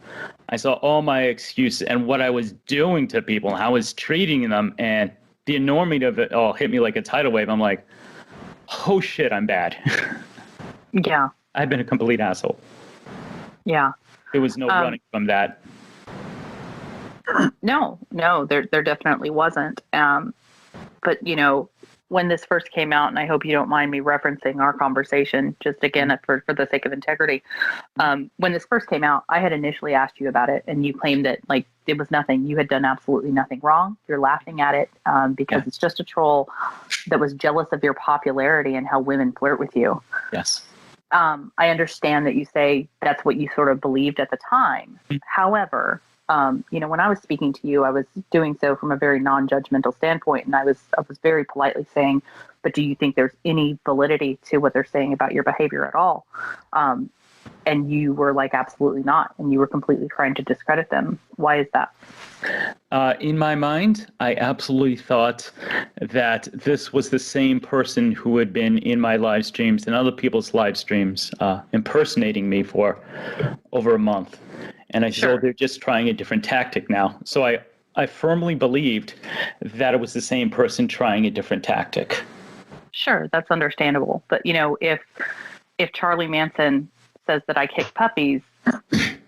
I saw all my excuses and what I was doing to people and how I was treating them, and the enormity of it all hit me like a tidal wave. I'm like, oh shit, I'm bad. Yeah. I've been a complete asshole. Yeah. There was no running from that. No, there definitely wasn't. But, when this first came out, and I hope you don't mind me referencing our conversation, just again for the sake of integrity. When this first came out, I had initially asked you about it, and you claimed that like it was nothing. You had done absolutely nothing wrong. You're laughing at it because it's just a troll that was jealous of your popularity and how women flirt with you. Yes. I understand that you say that's what you sort of believed at the time. However, when I was speaking to you, I was doing so from a very non-judgmental standpoint, and I was very politely saying, but do you think there's any validity to what they're saying about your behavior at all? And you were like, absolutely not. And you were completely trying to discredit them. Why is that? In my mind, I absolutely thought that this was the same person who had been in my live streams and other people's live streams impersonating me for over a month. And I thought they're just trying a different tactic now. So I firmly believed that it was the same person trying a different tactic. Sure, that's understandable. But, if Charlie Manson says that I kick puppies,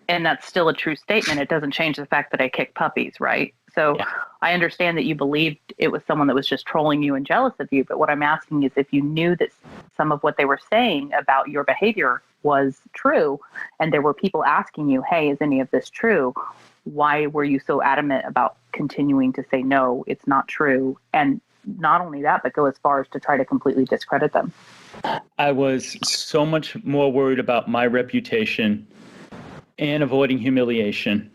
and that's still a true statement, it doesn't change the fact that I kick puppies, right? So I understand that you believed it was someone that was just trolling you and jealous of you. But what I'm asking is if you knew that some of what they were saying about your behavior was true, and there were people asking you, hey, is any of this true? Why were you so adamant about continuing to say, no, it's not true? And not only that, but go as far as to try to completely discredit them. I was so much more worried about my reputation and avoiding humiliation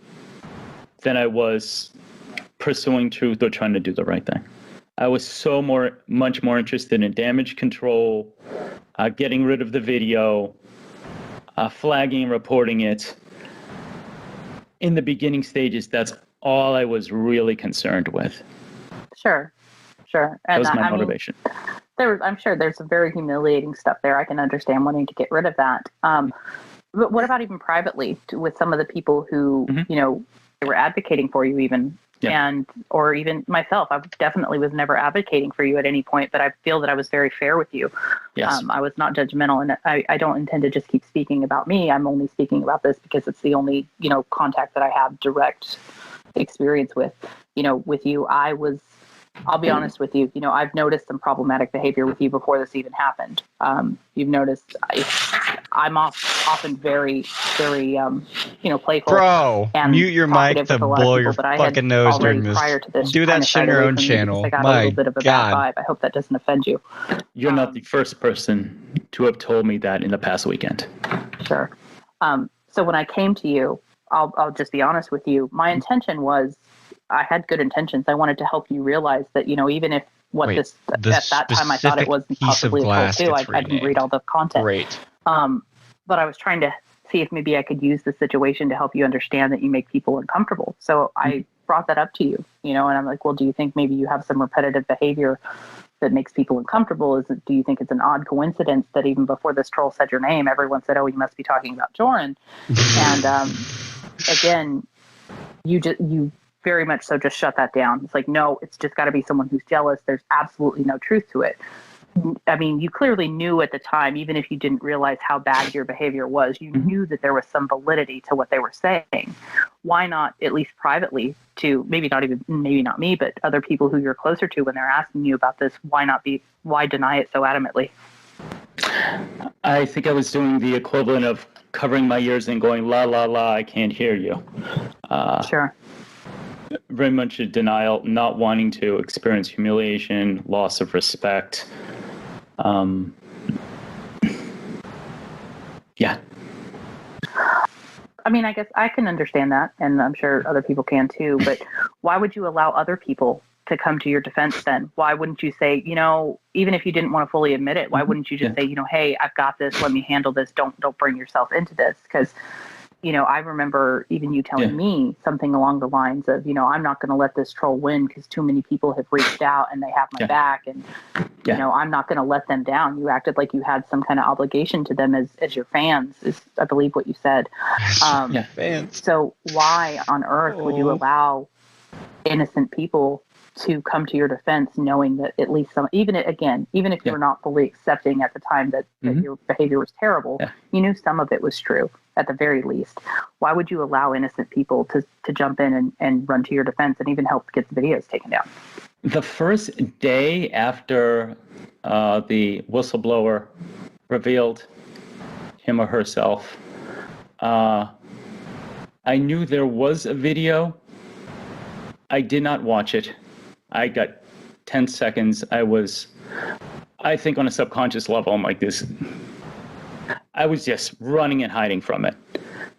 than I was pursuing truth or trying to do the right thing. I was much more interested in damage control, getting rid of the video, flagging and reporting it. In the beginning stages, that's all I was really concerned with. Sure. And that was my motivation. I'm sure there's some very humiliating stuff there. I can understand wanting to get rid of that. But what about even privately with some of the people who, they were advocating for you even, or even myself? I definitely was never advocating for you at any point, but I feel that I was very fair with you. Yes. I was not judgmental, and I don't intend to just keep speaking about me. I'm only speaking about this because it's the only, contact that I have direct experience with. With you, I'll be honest with you. I've noticed some problematic behavior with you before this even happened. You've noticed I'm often very, very, playful. Bro, and mute your mic to blow your fucking nose during this. Prior to this, Do that shit on your own channel. I got a My little bit of a God. bad vibe. I hope that doesn't offend you. You're not the first person to have told me that in the past weekend. Sure. So when I came to you, I'll just be honest with you. My intention was, I had good intentions. I wanted to help you realize that, even if at that time I thought it was possibly a troll too, I didn't read all the content. Great. But I was trying to see if maybe I could use the situation to help you understand that you make people uncomfortable. So I brought that up to you, and I'm like, well, do you think maybe you have some repetitive behavior that makes people uncomfortable? Do you think it's an odd coincidence that even before this troll said your name, everyone said, oh, you must be talking about Jorrun? And again, you very much so just shut that down. It's like, no, it's just got to be someone who's jealous. There's absolutely no truth to it. I mean, you clearly knew at the time, even if you didn't realize how bad your behavior was, you knew that there was some validity to what they were saying. Why not, at least privately, to maybe not me, but other people who you're closer to when they're asking you about this, why deny it so adamantly? I think I was doing the equivalent of covering my ears and going, la, la, la, I can't hear you. Sure. Very much a denial, not wanting to experience humiliation, loss of respect. Yeah. I mean, I guess I can understand that, and I'm sure other people can too, but why would you allow other people to come to your defense then? Why wouldn't you say, even if you didn't want to fully admit it, why wouldn't you just say, hey, I've got this, let me handle this, don't bring yourself into this? Because I remember even you telling me something along the lines of, I'm not going to let this troll win because too many people have reached out and they have my back, and I'm not going to let them down. You acted like you had some kind of obligation to them as your fans, is I believe what you said. Fans. So why on earth would you allow innocent people to come to your defense, knowing that at least even if you were not fully accepting at the time that your behavior was terrible, you knew some of it was true at the very least. Why would you allow innocent people to jump in and run to your defense and even help get the videos taken down? The first day after the whistleblower revealed him or herself, I knew there was a video. I did not watch it. I got 10 seconds. I think on a subconscious level, I'm like this. I was just running and hiding from it.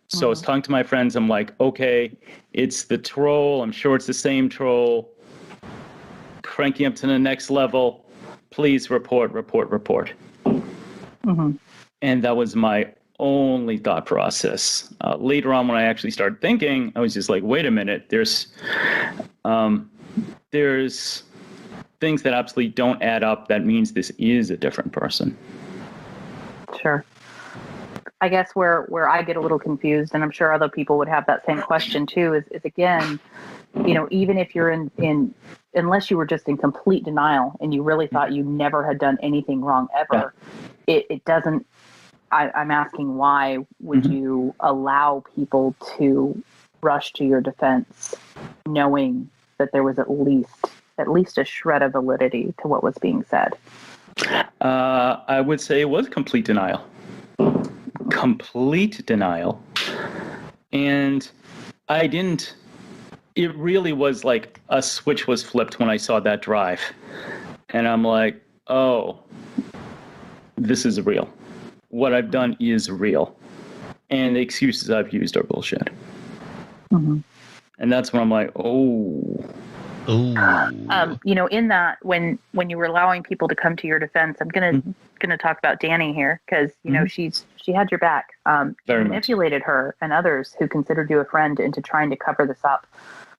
So I was talking to my friends. I'm like, okay, it's the troll. I'm sure it's the same troll. Cranking up to the next level. Please report. And that was my only thought process. Later on, when I actually started thinking, I was just like, wait a minute, there's things that absolutely don't add up. That means this is a different person. Sure. I guess where I get a little confused, and I'm sure other people would have that same question too, is again, even if you're in unless you were just in complete denial and you really thought you never had done anything wrong ever, it doesn't. I'm asking, why would you allow people to rush to your defense, knowing that there was at least a shred of validity to what was being said? I would say it was complete denial. Complete denial. And it really was like a switch was flipped when I saw that drive. And I'm like, oh, this is real. What I've done is real. And the excuses I've used are bullshit. And that's when I'm like, oh. In that, when you were allowing people to come to your defense, I'm gonna talk about Danny here, because she had your back. You manipulated her and others who considered you a friend into trying to cover this up.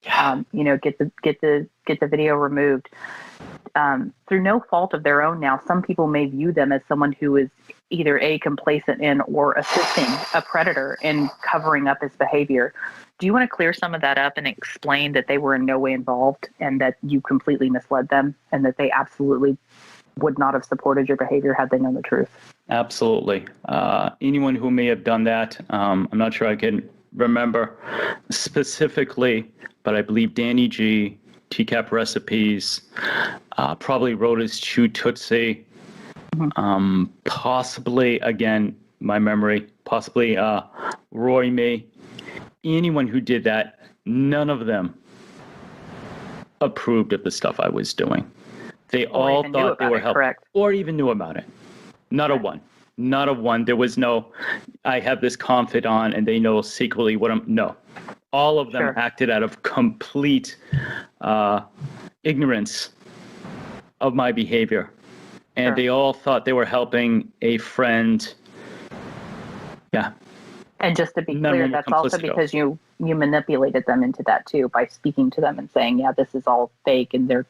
Get the video removed through no fault of their own. Now, some people may view them as someone who is either complacent in or assisting a predator in covering up his behavior. Do you want to clear some of that up and explain that they were in no way involved and that you completely misled them and that they absolutely would not have supported your behavior had they known the truth? Absolutely. Anyone who may have done that, I'm not sure I can remember specifically, but I believe Danny G, TCAP Recipes, probably wrote his Chew Tootsie, possibly, again, my memory, possibly Roy Me. Anyone who did that, none of them approved of the stuff I was doing. They all thought they were helping, or even knew about it. Not a one. Not a one. There was no, I have this confidant and they know secretly what I'm, no. All of them acted out of complete ignorance of my behavior. And they all thought they were helping a friend. Yeah. And just to be clear, that's also because you manipulated them into that too, by speaking to them and saying, yeah, this is all fake and they're,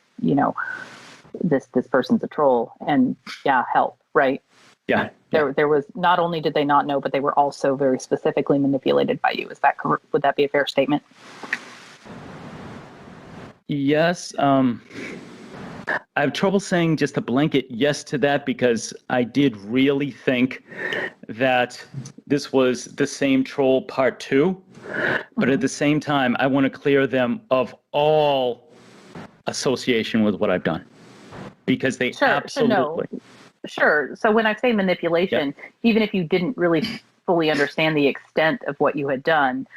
this person's a troll and help, right? Yeah. There was, not only did they not know, but they were also very specifically manipulated by you. Is that correct? Would that be a fair statement? Yes. I have trouble saying just a blanket yes to that, because I did really think that this was the same troll part 2. But at the same time, I want to clear them of all association with what I've done, because they absolutely. Sure. So when I say manipulation, even if you didn't really fully understand the extent of what you had done,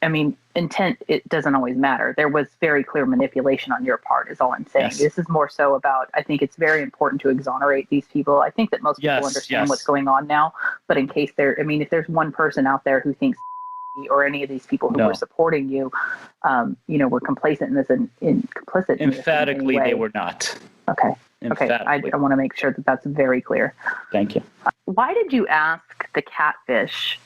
I mean, intent, it doesn't always matter. There was very clear manipulation on your part, is all I'm saying. Yes. This is more so about, I think it's very important to exonerate these people. I think that most people understand what's going on now, but in case if there's one person out there who thinks or any of these people who were supporting you, were complacent in this and complicit in emphatically this in they were not. Okay. Okay, I want to make sure that that's very clear. Thank you. Why did you ask the catfish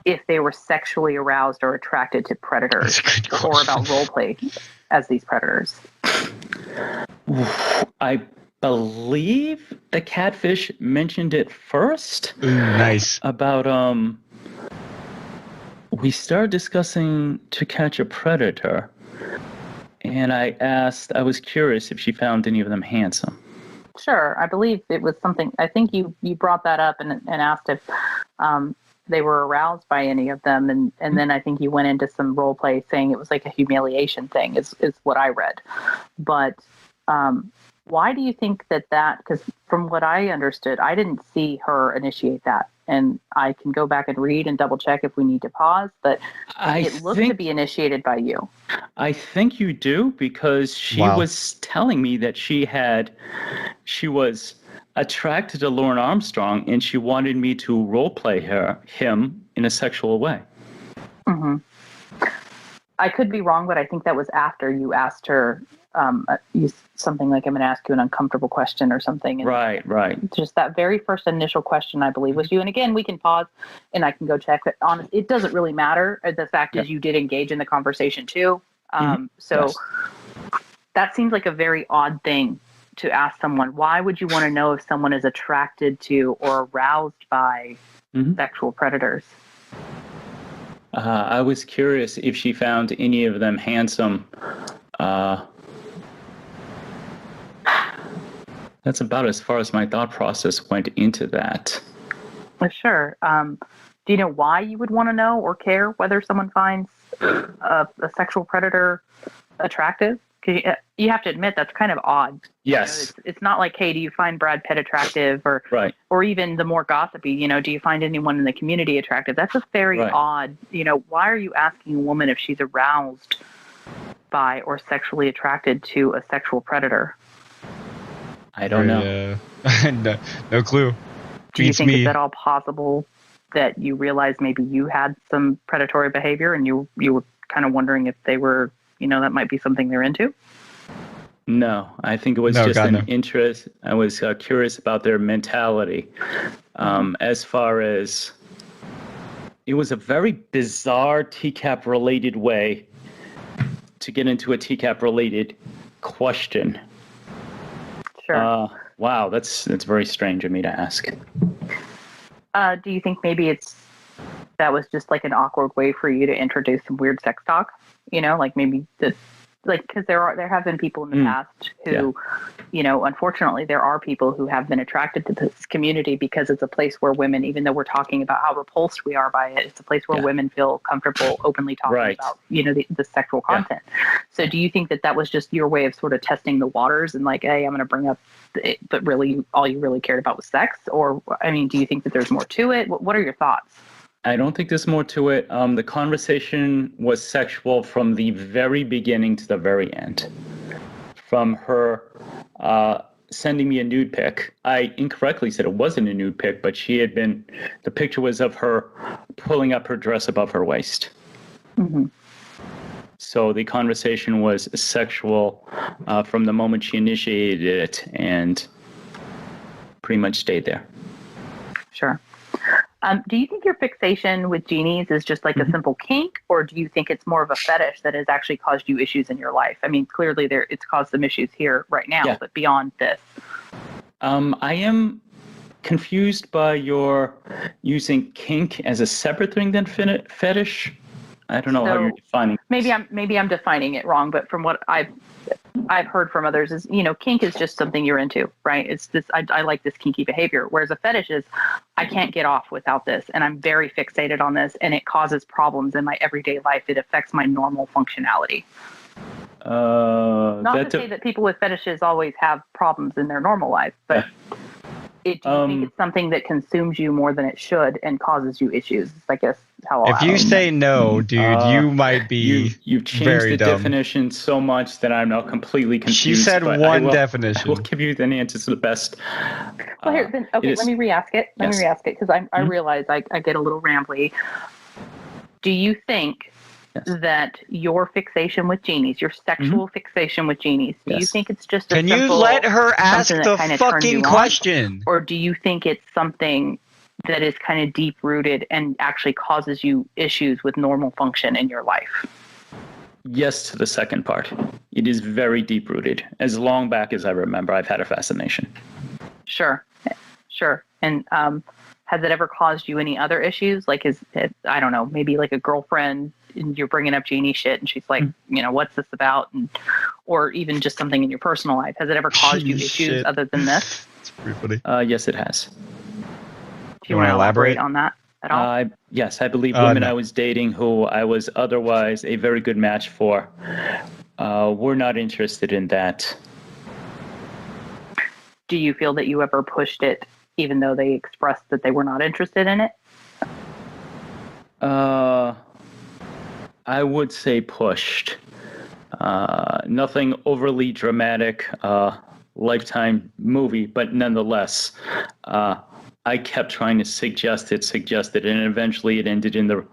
if they were sexually aroused or attracted to predators, or about role play as these predators? I believe the catfish mentioned it first. Nice. About we started discussing To Catch a Predator. And I was curious if she found any of them handsome. Sure. I believe it was something, I think you brought that up and asked if they were aroused by any of them. And then I think you went into some role play saying it was like a humiliation thing is what I read. But why do you think that, because from what I understood, I didn't see her initiate that. And I can go back and read and double check if we need to pause, but it looked to be initiated by you. I think you do, because she was telling me that she was attracted to Lauren Armstrong and she wanted me to role play him in a sexual way. Mm-hmm. I could be wrong, but I think that was after you asked her something like, I'm going to ask you an uncomfortable question or something. And right. Just that very first initial question, I believe, was you. And again, we can pause and I can go check. But honestly, it doesn't really matter. The fact is you did engage in the conversation too. That seems like a very odd thing to ask someone. Why would you want to know if someone is attracted to or aroused by sexual predators? I was curious if she found any of them handsome. That's about as far as my thought process went into that. Sure. Do you know why you would want to know or care whether someone finds a sexual predator attractive? Because you have to admit that's kind of odd. Yes. It's not like, hey, do you find Brad Pitt attractive, or even the more gossipy, do you find anyone in the community attractive? That's just very odd. Why are you asking a woman if she's aroused by or sexually attracted to a sexual predator? I don't know. No clue. Do you think it's at all possible that you realized maybe you had some predatory behavior and you were kind of wondering if they were, that might be something they're into? No, I think it was an interest. I was curious about their mentality. As far as it was a very bizarre TCAP related way to get into a TCAP related question. Sure. Wow, that's very strange of me to ask. Do you think maybe that was just like an awkward way for you to introduce some weird sex talk? Like maybe because there have been people in the past who, unfortunately, there are people who have been attracted to this community because it's a place where women, even though we're talking about how repulsed we are by it, it's a place where women feel comfortable openly talking about, the sexual content. So do you think that was just your way of sort of testing the waters and like, hey, I'm going to bring up it, but really all you really cared about was sex? Or, do you think that there's more to it? What are your thoughts? I don't think there's more to it. The conversation was sexual from the very beginning to the very end. From her sending me a nude pic. I incorrectly said it wasn't a nude pic, but the picture was of her pulling up her dress above her waist. Mm-hmm. So the conversation was sexual from the moment she initiated it and pretty much stayed there. Sure. Do you think your fixation with genies is just like a simple kink, or do you think it's more of a fetish that has actually caused you issues in your life? Clearly it's caused some issues here right now, but beyond this. I am confused by your using kink as a separate thing than fetish. I don't know how you're defining. Maybe I'm defining it wrong, but from what I've heard from others is, kink is just something you're into, right? It's this, I like this kinky behavior. Whereas a fetish is, I can't get off without this. And I'm very fixated on this and it causes problems in my everyday life. It affects my normal functionality. Not to say that people with fetishes always have problems in their normal life, but do you think it's something that consumes you more than it should and causes you issues? I guess how if you say no, dude, you might be you've changed very the dumb. Definition so much that I'm now completely confused. She said one definition. I will give you the answer to the best. Well, here, then, okay, let me re-ask it. Let me re-ask it because I realize I get a little rambly. Do you think that your fixation with genies, your sexual fixation with genies, do you think it's just a Can simple, you let her ask the fucking on, question? or do you think it's something that is kind of deep-rooted and actually causes you issues with normal function in your life? Yes to the second part. It is very deep-rooted. As long back as I remember, I've had a fascination. Sure. And has it ever caused you any other issues? Like, I don't know, maybe like a girlfriend and you're bringing up genie shit and she's like, what's this about? Or even just something in your personal life. Has it ever caused you issues other than this? It's pretty funny. Yes, it has. Do you want to elaborate on that? at all? Yes, I believe women No. I was dating who I was otherwise a very good match for were not interested in that. Do you feel that you ever pushed it even though they expressed that they were not interested in it? I would say pushed. Nothing overly dramatic, Lifetime movie, but nonetheless, I kept trying to suggest it, and eventually it ended in the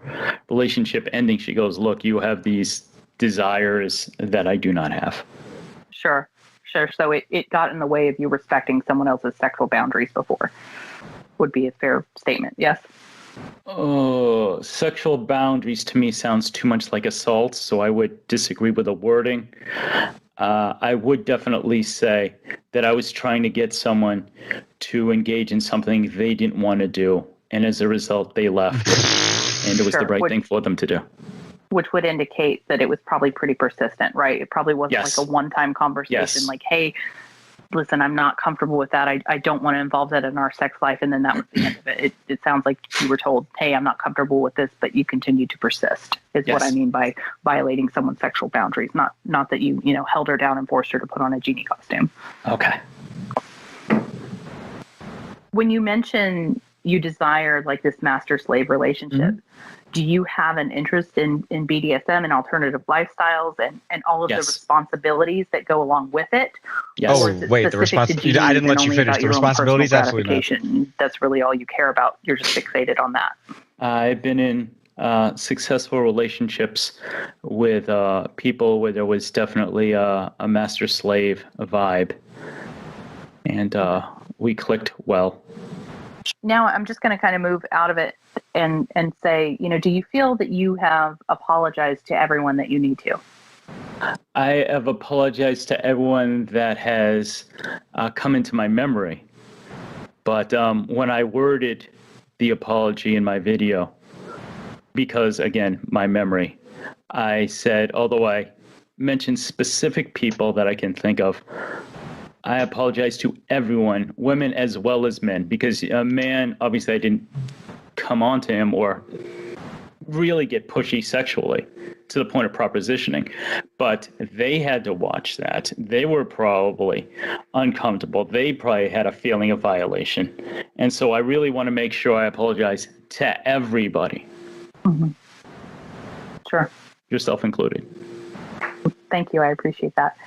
relationship ending. She goes, "Look, you have these desires that I do not have." Sure. So it got in the way of you respecting someone else's sexual boundaries before, would be a fair statement, yes? Oh, sexual boundaries to me sounds too much like assault, so I would disagree with the wording. I would definitely say that I was trying to get someone to engage in something they didn't want to do, and as a result, they left, and it was the right thing for them to do. Which would indicate that it was probably pretty persistent, right? It probably wasn't like a one-time conversation, like, hey, listen, I'm not comfortable with that. I don't want to involve that in our sex life. And then that was the end of it. It sounds like you were told, hey, I'm not comfortable with this, but you continue to persist, is what I mean by violating someone's sexual boundaries. Not that you held her down and forced her to put on a genie costume. Okay. When you mention you desire like this master-slave relationship, do you have an interest in BDSM and alternative lifestyles and all of the responsibilities that go along with it? Yes. Oh, wait, the responsibility. I didn't let you finish. The responsibilities, absolutely not. That's really all you care about. You're just fixated on that. I've been in successful relationships with people where there was definitely a master-slave vibe, and we clicked well. Now I'm just going to kind of move out of it and say, do you feel that you have apologized to everyone that you need to? I have apologized to everyone that has come into my memory. But when I worded the apology in my video, because, again, my memory, I said, although I mentioned specific people that I can think of, I apologize to everyone, women as well as men, because a man, obviously I didn't come on to him or really get pushy sexually to the point of propositioning, but they had to watch that. They were probably uncomfortable. They probably had a feeling of violation. And so I really want to make sure I apologize to everybody. Mm-hmm. Sure. Yourself included. Thank you. I appreciate that.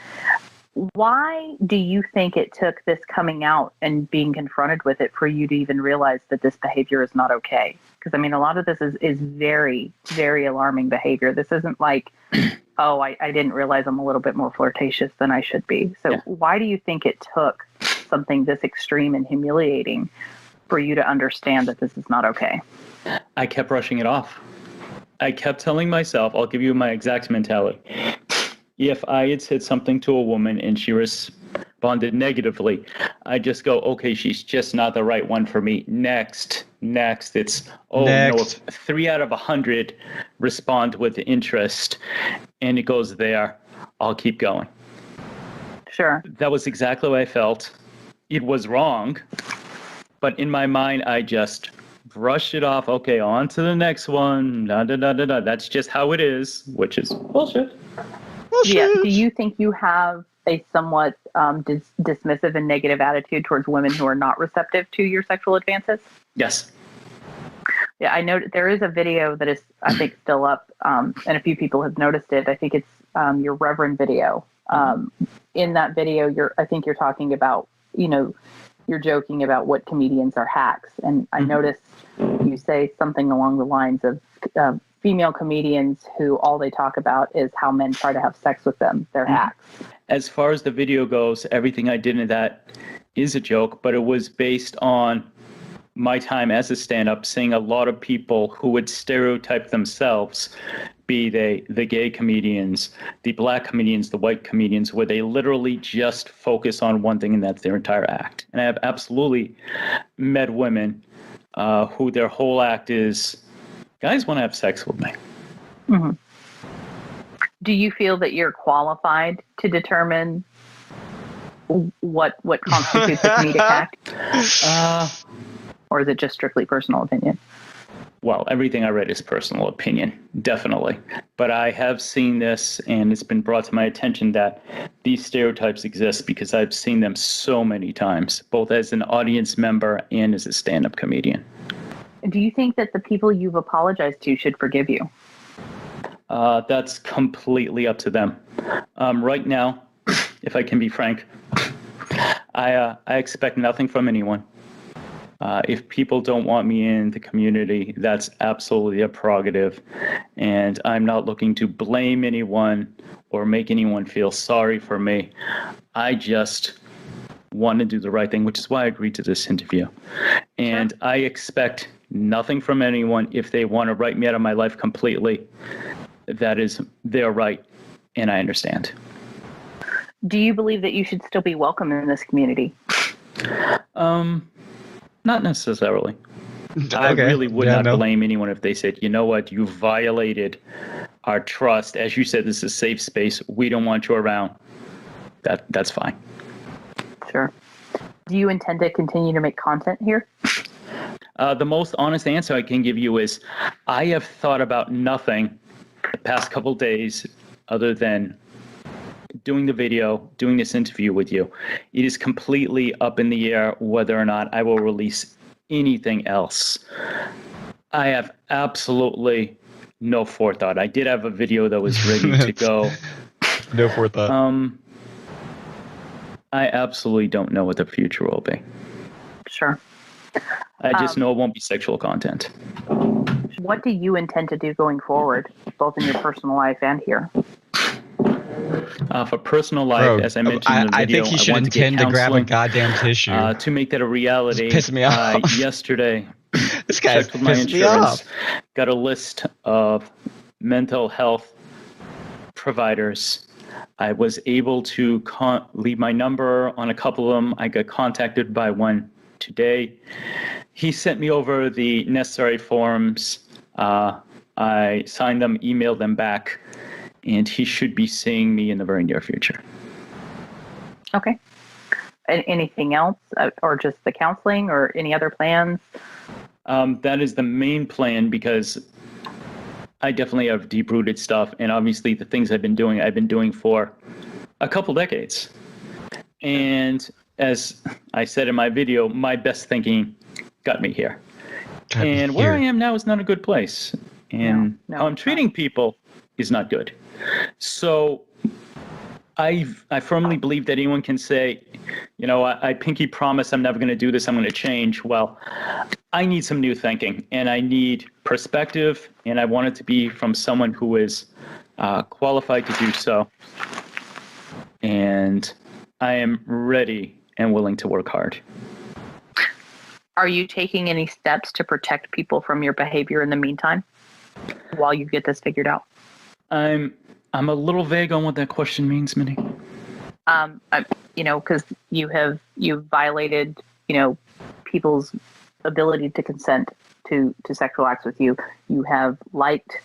Why do you think it took this coming out and being confronted with it for you to even realize that this behavior is not okay? Because, I mean, a lot of this is very, very alarming behavior. This isn't like, oh, I didn't realize I'm a little bit more flirtatious than I should be. So why do you think it took something this extreme and humiliating for you to understand that this is not okay? I kept brushing it off. I kept telling myself, I'll give you my exact mentality. If I had said something to a woman and she responded negatively, I just go, okay, she's just not the right one for me. Next. It's, no, if 3 out of 100 respond with interest and it goes there, I'll keep going. Sure. That was exactly what I felt. It was wrong, but in my mind, I just brushed it off. Okay, on to the next one. That's just how it is, which is bullshit. Yeah. Do you think you have a somewhat dismissive and negative attitude towards women who are not receptive to your sexual advances? Yes. Yeah, I know there is a video that is, I think, still up, and a few people have noticed it. I think it's your Reverend video. In that video, I think you're talking about, you're joking about what comedians are hacks, and I noticed you say something along the lines of female comedians who all they talk about is how men try to have sex with them. They're hacks. As far as the video goes, everything I did in that is a joke, but it was based on my time as a stand-up, seeing a lot of people who would stereotype themselves, be they the gay comedians, the black comedians, the white comedians, where they literally just focus on one thing and that's their entire act. And I have absolutely met women who their whole act is, guys want to have sex with me. Mm-hmm. Do you feel that you're qualified to determine what constitutes a comedic act? Or is it just strictly personal opinion? well, everything I read is personal opinion, definitely. But I have seen this, and it's been brought to my attention that these stereotypes exist because I've seen them so many times, both as an audience member and as a stand-up comedian. Do you think that the people you've apologized to should forgive you? That's completely up to them. Right now, if I can be frank, I expect nothing from anyone. If people don't want me in the community, that's absolutely a prerogative. And I'm not looking to blame anyone or make anyone feel sorry for me. I just want to do the right thing, which is why I agreed to this interview. And I expect nothing from anyone. If they want to write me out of my life completely, that is their right, and I understand. Do you believe that you should still be welcome in this community? Not necessarily. Okay. I really would not blame anyone if they said, you know what, you violated our trust. As you said, this is a safe space. We don't want you around. That's fine. Sure. Do you intend to continue to make content here? The most honest answer I can give you is I have thought about nothing the past couple days other than doing the video, doing this interview with you. It is completely up in the air whether or not I will release anything else. I have absolutely no forethought. I did have a video that was ready to go. No forethought. I absolutely don't know what the future will be. Sure. I just know it won't be sexual content. What do you intend to do going forward, both in your personal life and here? For personal life, as I mentioned in the video, I think he should intend to grab a goddamn tissue. To make that a reality. Piss me off. Yesterday, This guy's checked with my pissed me insurance, off. got a list of mental health providers. I was able to leave my number on a couple of them. I got contacted by one today. He sent me over the necessary forms. I signed them, emailed them back, and he should be seeing me in the very near future. Okay. Anything else, or just the counseling, or any other plans? That is the main plan, because I definitely have deep-rooted stuff, and obviously the things I've been doing for a couple decades. And as I said in my video, my best thinking got me here. And where I am now is not a good place. And how I'm treating people is not good. So I firmly believe that anyone can say, you know, I pinky promise I'm never going to do this, I'm going to change. Well, I need some new thinking, and I need perspective, and I want it to be from someone who is qualified to do so. And I am ready and willing to work hard. Are you taking any steps to protect people from your behavior in the meantime, while you get this figured out? I'm a little vague on what that question means, Minnie. You know, because you've violated, you know, people's ability to consent to sexual acts with you. You have liked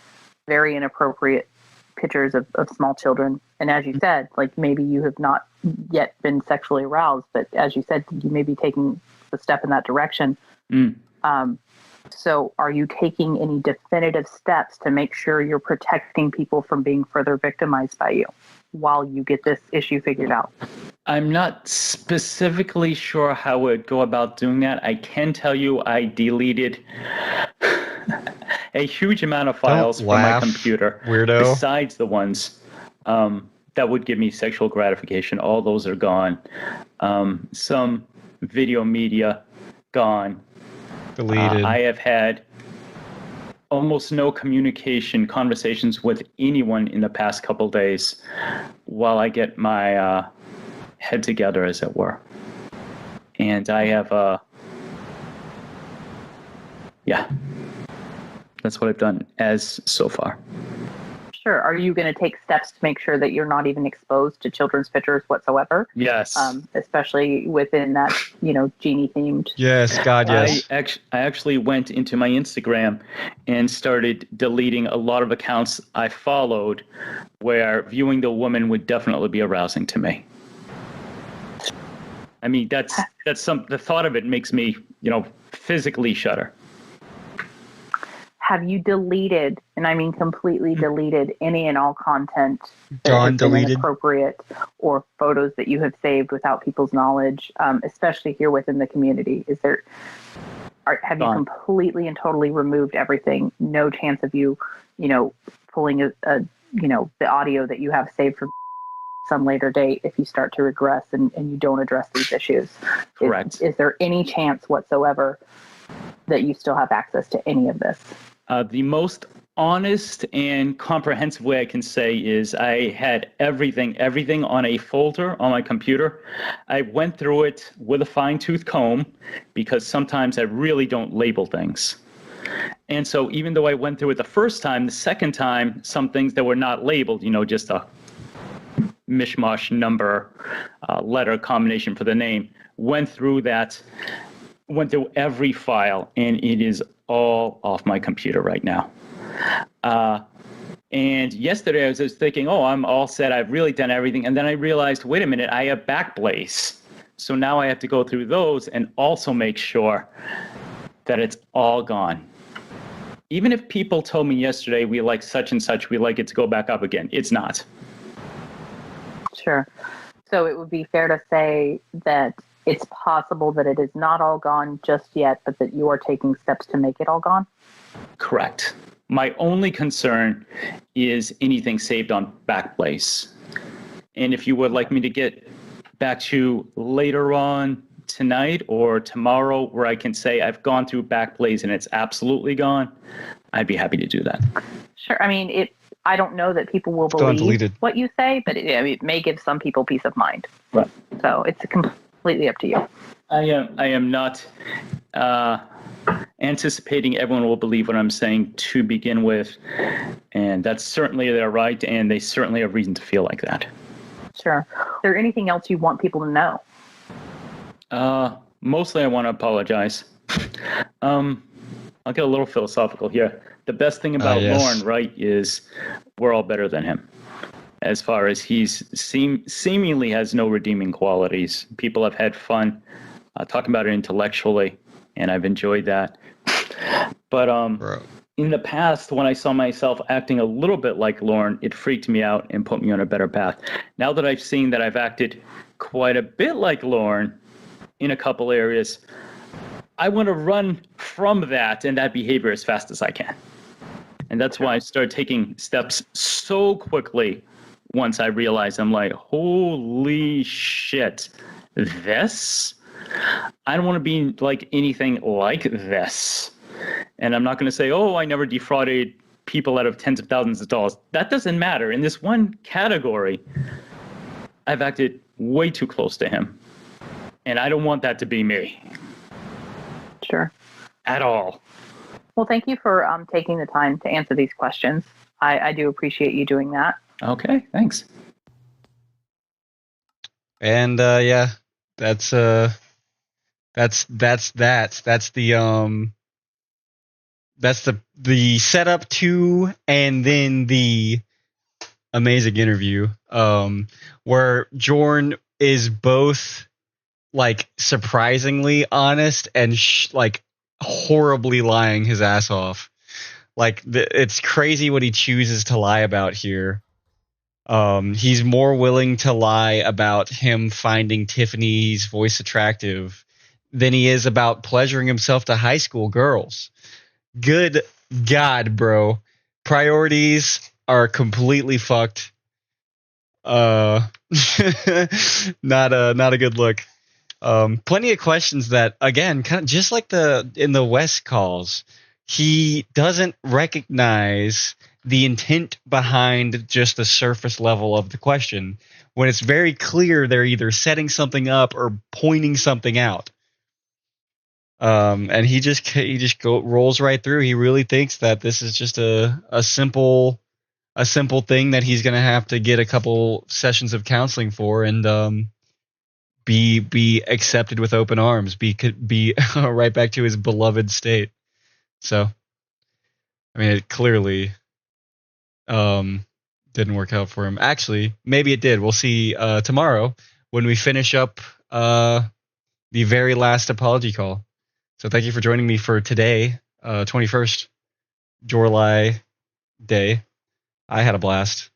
very inappropriate pictures of small children. And as you said, like, maybe you have not yet been sexually aroused, but as you said, you may be taking a step in that direction. So are you taking any definitive steps to make sure you're protecting people from being further victimized by you while you get this issue figured out? I'm not specifically sure how I would go about doing that. I can tell you I deleted a huge amount of files from my computer. Weirdo. Besides the ones that would give me sexual gratification. All those are gone. Some video media, gone. Deleted. I have had almost no conversations with anyone in the past couple days while I get my head together, as it were. And I have, that's what I've done as so far. Sure. Are you going to take steps to make sure that you're not even exposed to children's pictures whatsoever? Yes. Especially within that, you know, genie themed. Yes, God, yes. I actually went into my Instagram and started deleting a lot of accounts I followed where viewing the woman would definitely be arousing to me. I mean, the thought of it makes me, you know, physically shudder. have you deleted, and I mean completely deleted, any and all content that Gone, has been deleted. inappropriate, or photos that you have saved without people's knowledge, especially here within the community? Have you completely and totally removed everything? No chance of you, pulling the audio that you have saved for some later date if you start to regress and you don't address these issues. Correct. Is there any chance whatsoever that you still have access to any of this? The most honest and comprehensive way I can say is I had everything on a folder on my computer. I went through it with a fine-tooth comb because sometimes I really don't label things. And so even though I went through it the first time, the second time, some things that were not labeled, just a mishmash number, letter combination for the name, went through every file, and it is all off my computer right now. And yesterday I was just thinking, I'm all set. I've really done everything. And then I realized, wait a minute, I have Backblaze. So now I have to go through those and also make sure that it's all gone. Even if people told me yesterday, we like such and such, we like it to go back up again, it's not. Sure. So it would be fair to say that it's possible that it is not all gone just yet, but that you are taking steps to make it all gone? Correct. My only concern is anything saved on Backblaze. And if you would like me to get back to later on tonight or tomorrow where I can say I've gone through Backblaze and it's absolutely gone, I'd be happy to do that. Sure. I mean, I don't know that people will believe what you say, but it may give some people peace of mind. Right. So it's completely up to you. I am not anticipating everyone will believe what I'm saying to begin with, and that's certainly their right, and they certainly have reason to feel like that. Sure. Is there anything else you want people to know? Mostly I want to apologize. I'll get a little philosophical here. The best thing about Lauren, right, is we're all better than him. As far as he's seemingly has no redeeming qualities. People have had fun talking about it intellectually, and I've enjoyed that. But in the past, when I saw myself acting a little bit like Lauren, it freaked me out and put me on a better path. Now that I've seen that I've acted quite a bit like Lauren in a couple areas, I want to run from that and that behavior as fast as I can. And that's why I started taking steps so quickly once I realized I'm like, holy shit, this? I don't want to be like anything like this. And I'm not going to say, I never defrauded people out of tens of thousands of dollars. That doesn't matter. In this one category, I've acted way too close to him. And I don't want that to be me. Sure. At all. Well, thank you for taking the time to answer these questions. I do appreciate you doing that. Okay, thanks. And that's that. That's the setup to, and then the amazing interview, where Jorrun is both like surprisingly honest and like horribly lying his ass off. Like it's crazy what he chooses to lie about here. He's more willing to lie about him finding Tiffany's voice attractive than he is about pleasuring himself to high school girls. Good God, bro. Priorities are completely fucked. Not a good look. Plenty of questions that, again, kind of just like in the West calls, he doesn't recognize the intent behind just the surface level of the question, when it's very clear they're either setting something up or pointing something out. And he just rolls right through. He really thinks that this is just a simple thing that he's going to have to get a couple sessions of counseling for, and be accepted with open arms, be right back to his beloved state. So, I mean, it clearly didn't work out for him. Actually, maybe it did. We'll see tomorrow when we finish up the very last apology call. So thank you for joining me for today, 21st Jorrly day. I had a blast.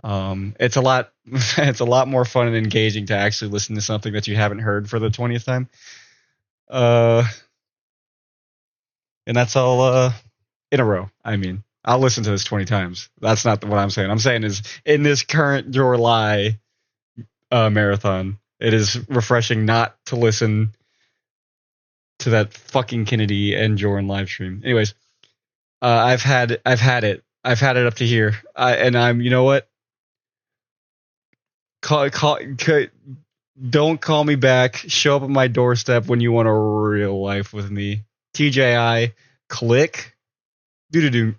It's a lot more fun and engaging to actually listen to something that you haven't heard for the 20th time. And that's all in a row. I mean, I'll listen to this 20 times. That's not what I'm saying. I'm saying is in this current Jorrly marathon, it is refreshing not to listen to that fucking Kennedy and Jorrun live stream. Anyways, I've had it. I've had it up to here. And I'm, you know what? Don't call me back. Show up at my doorstep when you want a real life with me. TJI, click. Do-do-do.